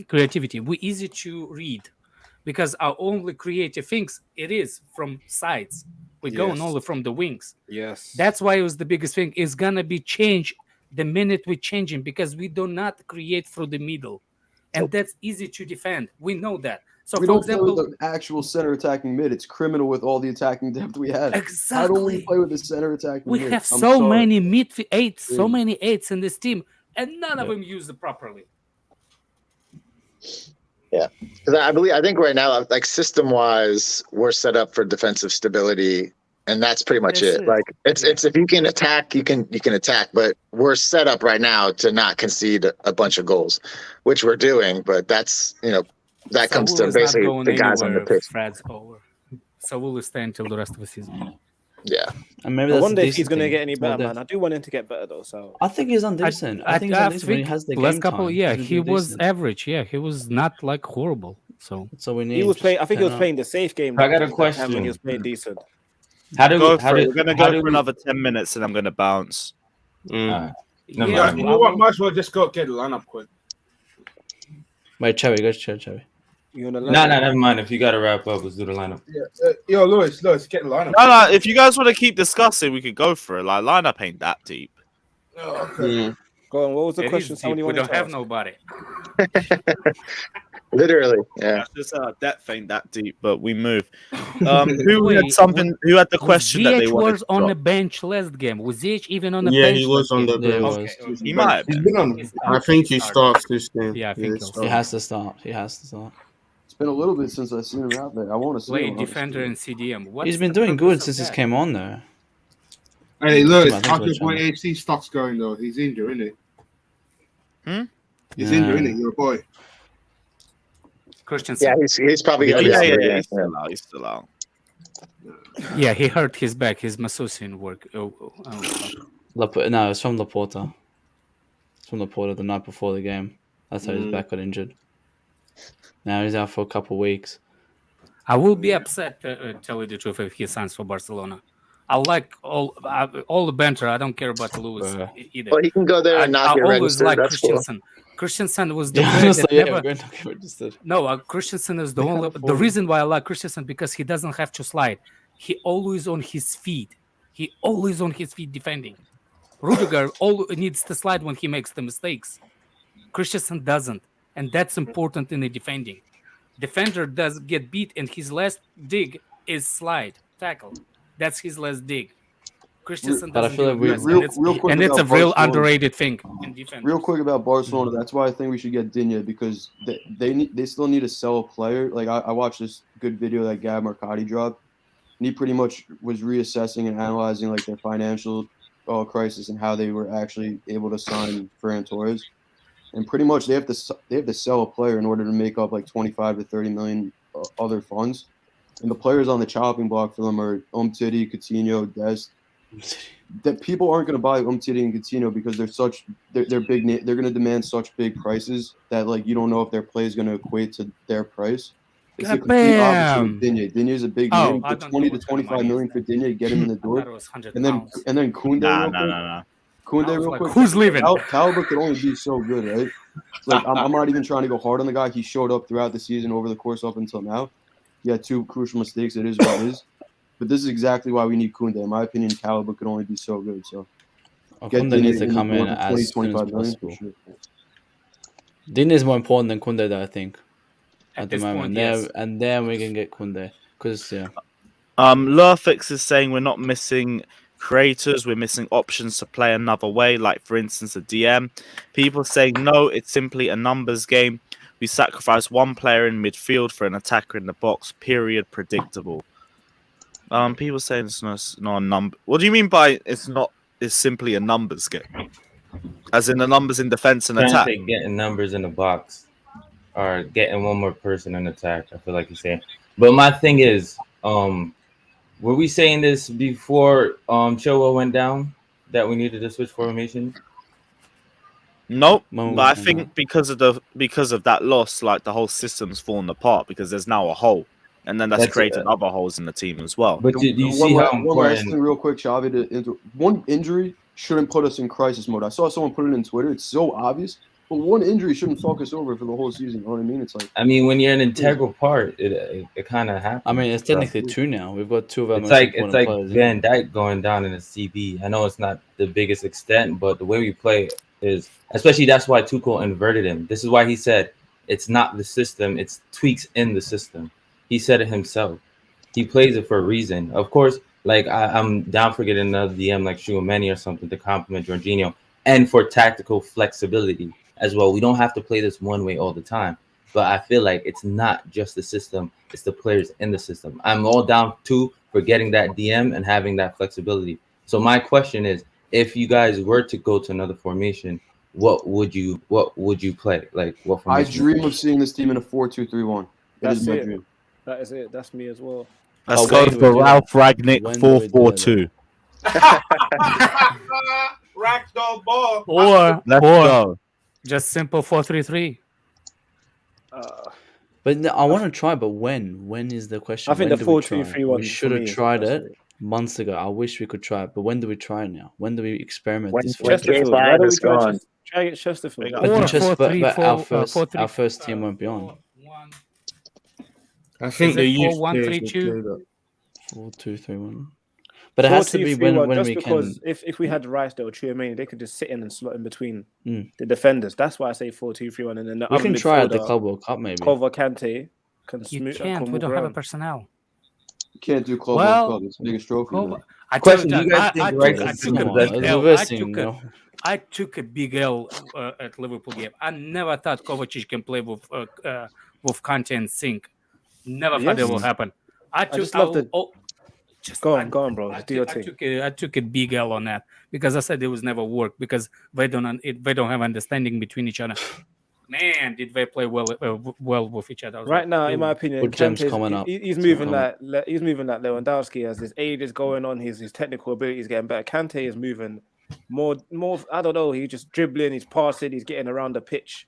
creativity. We easy to read because our only creative things it is from sides. We're going Yes. only from the wings. Yes. That's why it was the biggest thing. It's gonna be changed the minute we changing because we do not create through the middle, and that's easy to defend. We know that. So, We for don't play example, with the actual center attacking mid. It's criminal with all the attacking depth we have. How don't we exactly, play with the center attacking we mid? have I'm so sorry. many eights, so Yeah. many eights in this team, and none of them use it properly. Yeah, because I think right now, like system wise, we're set up for defensive stability, and that's pretty much That's it. it. Like it's if you can attack, you can attack, but we're set up right now to not concede a bunch of goals, which we're doing. But that's that comes Saul to is not basically going the guys on the anywhere. pitch. Fred's over. Saul will stay until the rest of the season. Yeah, And maybe I that's wonder a if he's decent going to thing. get any More better, depth. man. I do want him to get better though. So I think he's on decent. I think he's on decent when he has the last game couple. time. Yeah, He's he been was decent. average. Yeah, he was not like horrible. So That's all we need. he was playing. I think he was Turn up. playing the safe game. I got a that time question. when he was playing decent. How do Go how for it. do We're gonna how go do for another 10 minutes, and I'm gonna bounce. Alright. Never yeah, mind. You know what? Might as well just go get the lineup quick. Wait, Cherry, go to Cherry. You want to No, never mind. If you got to wrap up, let's do the lineup. Yeah. Yo, Lewis, get the lineup. No. If you guys want to keep discussing, we could go for it. Like lineup ain't that deep. Oh, okay. Go on. What was the it question? is deep. We don't have nobody. literally. Yeah, That's just depth ain't that deep, but we move. Who had Wait, something? Who had the question that they ZH wanted? was to on the drop? bench last game. Was ZH even on the Yeah, bench? he was last on game? the Yeah, he bench. was. He might have He's been. been on. I think he starts this game. Yeah, I think he'll so- start. He has to start. He has to start. It's been a little bit since I've seen him out there. I want to see Play him. defender and CDM. What's He's been the doing purpose good of since he that? came on though. Hey, look, I think how's we're your boy trying. AC stocks going though? He's injured, isn't it? He's Yeah. injured, isn't it? Your boy. Christensen. yeah, he's probably Yeah, going to be yeah, out. yeah. Yeah. He's still out. He's still out. Yeah, he hurt his back. His Masusian work. No, it's from Laporta. It's from Laporta the night before the game. That's how his back got injured. Now he's out for a couple of weeks. I will be upset, tell you the truth, if he signs for Barcelona. I like all the banter. I don't care about Lewis either. Well, he can go there and not I get always registered. like That's cool. Christensen. Christensen was the Yeah, guy honestly, that yeah, never. we're not getting registered. No, Christensen is the They can't only. The afford reason why I like Christensen because he doesn't have to slide. He always on his feet. He always on his feet defending. Rudiger needs to slide when he makes the mistakes. Christensen doesn't, and that's important in the defending. Defender does get beat, and his last dig is slide tackle. That's his last dig. Christensen But I doesn't feel do like it, real and quick it's a about real Barcelona. underrated thing in defense. Real quick about Barcelona. That's why I think we should get Digne because they still need to sell a player. Like I watched this good video that Gab Marcotti dropped, and he pretty much was reassessing and analyzing like their financial crisis and how they were actually able to sign Ferran Torres. And pretty much they have to sell a player in order to make up like 25 to 30 million other funds. And the players on the chopping block for them are Umtiti, Coutinho, Dest. That people aren't going to buy Umtiti and Coutinho because they're big. They're going to demand such big prices that like you don't know if their play is going to equate to their price. It's the complete opposite with Digne. Digne is a big name. I For don't 20 know to what kind of 25 money million is for that. Digne, get him in the I thought it door. was 100 And then pounds. Koundé Nah, real nah, quick. nah, nah. Koundé I was real like, quick. who's leaving? Caliber could only be so good, right? Like I'm not even trying to go hard on the guy. He showed up throughout the season over the course up until now. He had 2 crucial mistakes. It is what it is. But this is exactly why we need Koundé. In my opinion, Caliber could only be so good. So Koundé needs to come in for as soon as 25 million, possible. for sure. Digne is more important than Koundé, though, I think, at the this moment. point, yes. And then we can get Koundé. Because, yeah. Lurfix is saying we're not missing creators, we're missing options to play another way, like for instance a DM. People saying no, it's simply a numbers game. We sacrifice one player in midfield for an attacker in the box. Period. Predictable. People saying it's not a number. What do you mean by it's simply a numbers game? As in the numbers in defense and Trying to attack. say getting numbers in the box. are getting one more person in attack. I feel like you're saying. But my thing is, were we saying this before Chilwell went down that we needed to switch formation? Nope. When we But I came think out. because of that loss, like the whole system's fallen apart because there's now a hole, and then that's created other holes in the team as well. But do you And see how one last important? thing, real quick, Xavi. One injury shouldn't put us in crisis mode. I saw someone put it in Twitter. It's so obvious, but one injury shouldn't fuck us over for the whole season. You know what I mean? It's like, I mean, when you're an integral part, it kind of happens. I mean, it's So, technically 2 now. We've got 2 of our it's most like important players. Van Dijk going down in a CB. I know it's not the biggest extent, but the way we play is, especially that's why Tuchel inverted him. This is why he said it's not the system, it's tweaks in the system. He said it himself. He plays it for a reason. Of course, like I'm down for getting another DM like Schumann or something to compliment Jorginho and for tactical flexibility as well. We don't have to play this one way all the time. But I feel like it's not just the system, it's the players in the system. I'm all down too for getting that DM and having that flexibility. So my question is, if you guys were to go to another formation, what would you play? Like what I formation? dream of seeing this team in a 4-2-3-1. That's is my it. dream. That is it. That's me as well. Let's Oh, go when do we for do Ralph that? Ragnick When do we do that, 4-4-2. Ragdoll ball. Or Let's go. just simple 4-3-3. But I want to try, but when? When is the question? I think When the do we try? 4-2-3-1 We should for have me is tried the best it way. months ago. I wish we could try it, but when do we try it now? When do we experiment When this? when way? K5 Why don't we is try gone. Try get Chesterfield? But But, Or but our 4-3-4, our first team won't be on. 4-1. I think Is the it youth 4-1-3-2? players will play that. 4-2-3-1. But it has to be 4-2-3-1, when just we because can. if we had Rice there or Tchouaméni, they could just sit in and slot in between Mm. the defenders. That's why I say 4-2-3-1. And then the We other can try at the midfielder, Club World Cup maybe. Cover Kante, can You smooth can't. can We walk don't have a around. personnel. You can't do Club Well, World Cup. It's the biggest trophy. Cover- man. I Question: tell Do you guys I think took, Rice I is took the a Come best? on, big it's L. reversing. No. I took a big L at Liverpool game. I never thought Kovacic can play with Conte and Sink. Never thought that will Yes. happen. I just love the- just Go on, bro. I Do your took, thing. I took a big L on that because I said it was never work because they don't have understanding between each other. Man, did they play well with each other? Right now, in my opinion, Put James Kante's, coming up. he's Some moving comment. like he's moving like Lewandowski as his age is going on. His technical ability is getting better. Kante is moving more. I don't know. He's just dribbling. He's passing. He's getting around the pitch,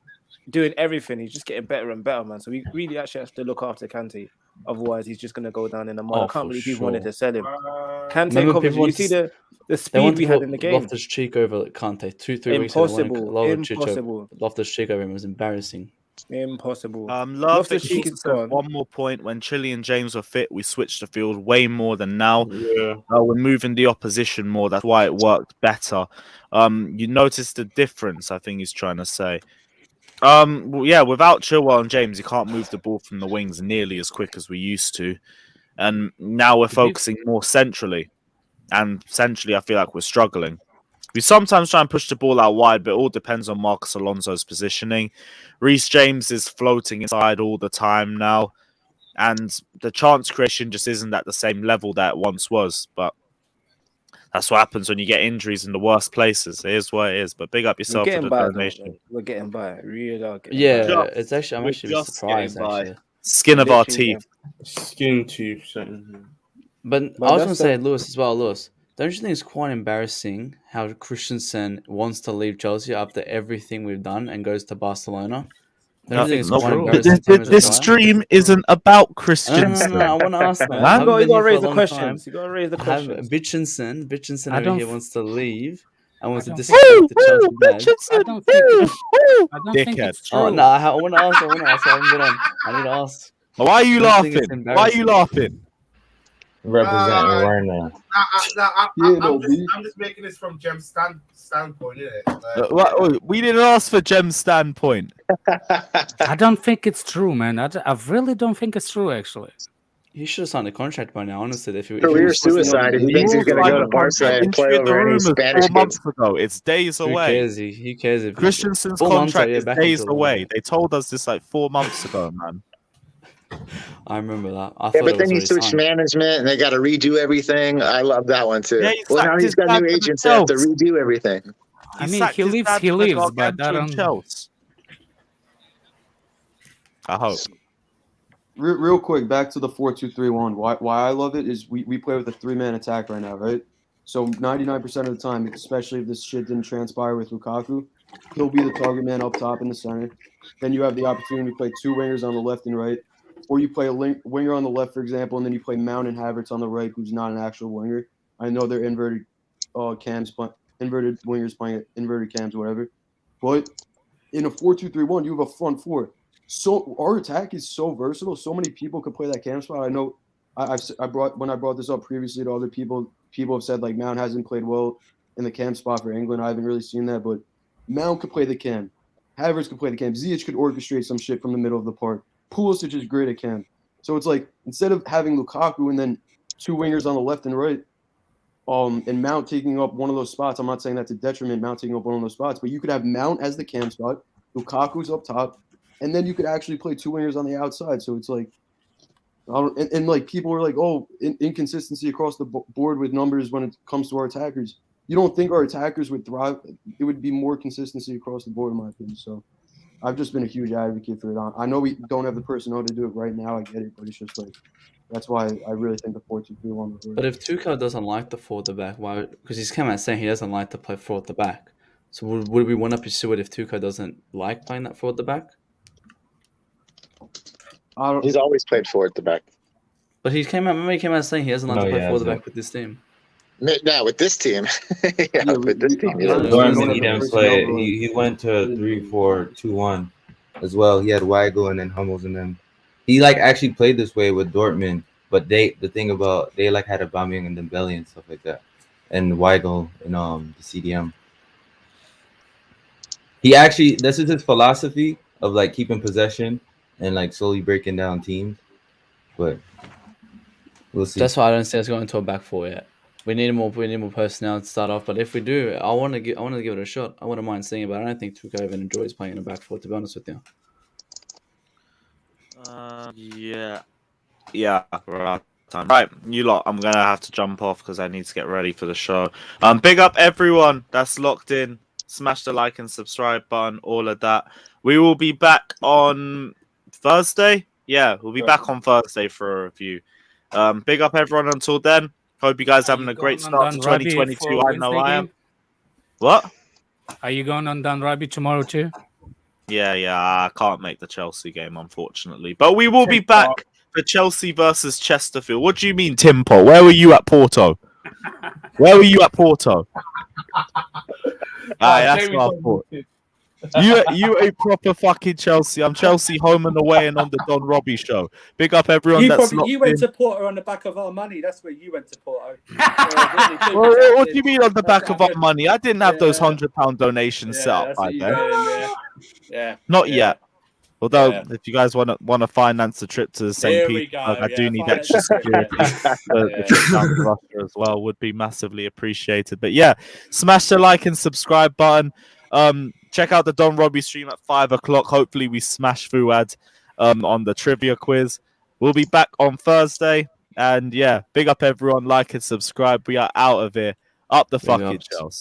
doing everything. He's just getting better and better, man. So we really actually have to look after Kante. Otherwise, he's just gonna go down in the mud. Oh, I can't for believe people wanted sure. to sell him. Kante, Remember Kovacic, people you want see to the They speed want we to had put in the game. Loftus Cheek over Conte 2-3 weeks ago. Impossible. Impossible. Loftus Cheek over him was embarrassing. Impossible. Love Loftus that Cheek Keith is said gone. one more point. When Chile and James were fit, we switched the field way more than now. Yeah. We're moving the opposition more. That's why it worked better. You noticed the difference, I think he's trying to say. Well, yeah, without Chilwell and James, you can't move the ball from the wings nearly as quick as we used to. And now we're focusing more centrally. And centrally, I feel like we're struggling. We sometimes try and push the ball out wide, but it all depends on Marcus Alonso's positioning. Reece James is floating inside all the time now. And the chance creation just isn't at the same level that it once was. But that's what happens when you get injuries in the worst places. It is what it is. But big up We're yourself for getting the by, though, donation. man. We're getting by. Really are getting Yeah, by. it's actually I'm We're actually just surprised getting by. actually. Skin of our Literally, teeth. Skin teeth. Something. But But I was that's going to say, Lewis, as well, Lewis, don't you think it's quite embarrassing how Christensen wants to leave Chelsea after everything we've done and goes to Barcelona? Don't you think it's quite embarrassing to him as a This player? stream isn't about No, Christensen. I want to ask, man. Man, I haven't You been got here to for a raise the long time. questions. You got to raise the Have questions. Bitchinson I over don't here f- wants to leave and wants to I don't disrespect the Chelsea badge. Richardson! I don't think Dickhead. it's true. Oh, no, I want to ask. I haven't been on. I need to ask. Why are you Don't think laughing? it's Why are you embarrassing. laughing? Representing Werner. I'm just making this from Jem's standpoint, innit? We didn't ask for Jem's standpoint. I don't think it's true, man. I really don't think it's true, actually. He should have signed a contract by now, honestly. If he Career was supposed to suicide if he leave. thinks he's going to go to Barca and play over any Spanish 4 kids. months ago. It's days Who away. cares? Who cares if Christensen's 4 months, contract yeah, is back days until away. then. They told us this like 4 months ago, man. I remember that. I Yeah, thought but it was then he already switched signed. management and they got to redo everything. I love that one too. Yeah, he Well, now sacked he's his got dad new for the agents that have to Chelsea. redo everything. I mean, sacked he his leaves, dad he for the leaves, but I gargantuan don't. Chelsea. I hope. Real quick, back to the 4-2-3-1. Why I love it is we play with a 3-man attack right now, right? So 99% of the time, especially if this shit didn't transpire with Lukaku, he'll be the target man up top in the center. Then you have the opportunity to play 2 wingers on the left and right, or you play a winger on the left, for example, and then you play Mount and Havertz on the right, who's not an actual winger. I know they're inverted inverted wingers playing inverted cams, whatever. But in a 4-2-3-1, you have a front four. So our attack is so versatile. So many people could play that cam spot. I know I brought this up previously to other people. People have said like Mount hasn't played well in the cam spot for England. I haven't really seen that, but Mount could play the cam. Havertz could play the cam. Ziyech could orchestrate some shit from the middle of the park. Pulisic is great at cam. So it's like instead of having Lukaku and then 2 wingers on the left and right, and Mount taking up one of those spots. I'm not saying that's a detriment, Mount taking up one of those spots, but you could have Mount as the cam spot, Lukaku's up top, and then you could actually play 2 wingers on the outside. So it's like, and like people are like, oh, inconsistency across the board with numbers when it comes to our attackers. You don't think our attackers would thrive? It would be more consistency across the board, in my opinion. So I've just been a huge advocate for it. I know we don't have the personnel to do it right now. I get it, but it's just like that's why I really think the 4-2-3-1. But if Tuchel doesn't like the 4 at the back, why? Because he's come out saying he doesn't like to play 4 at the back. So would we want to pursue it if Tuchel doesn't like playing that 4 at the back? He's always played 4 at the back. But he came out saying he doesn't like to play 4 at the back with this team. Yeah, with this team. With this team. Dortmund, he didn't play. He went to 3-4-2-1 as well. He had Weigl and then Hummels and them. He like actually played this way with Dortmund, but the thing about they like had Aubameyang and Dembele and stuff like that, and Weigl and the CDM. He actually this is his philosophy of like keeping possession and like slowly breaking down teams, but we'll see. That's why I don't see us going to a back 4 yet. We need more personnel to start off, but if we do, I want to give it a shot. I wouldn't mind seeing it, but I don't think Tuchel even enjoys playing in a back 4. To be honest with you. Yeah, right. Right, you lot, I'm gonna have to jump off because I need to get ready for the show. Big up everyone that's locked in. Smash the like and subscribe button, all of that. We will be back on Thursday. Yeah, we'll be back on Thursday for a review. Big up everyone until then. Hope you guys having a great start to 2022. I know I am. What? Are you going on Dan Rabi tomorrow too? Yeah, I can't make the Chelsea game, unfortunately. But we will be back for Chelsea versus Chesterfield. What do you mean, Timpo? Where were you at Porto? Where were you at Porto? That's what I thought. You a proper fucking Chelsea. I'm Chelsea home and away and on the Don Robbie show. Big up everyone You went to Porto on the back of our money. That's where you went to Porto. What do you mean on the back of our money? I didn't have those £100 donations set up by then. Not yet. Although, if you guys want to finance the trip to St. Petersburg, I do need extra security. The trip down to Russia as well would be massively appreciated. But yeah, smash the like and subscribe button. Check out the Don Robbie stream at 5 o'clock. Hopefully, we smash Fuad on the trivia quiz. We'll be back on Thursday. And yeah, big up everyone. Like and subscribe. We are out of here. Up the fucking Chelsea.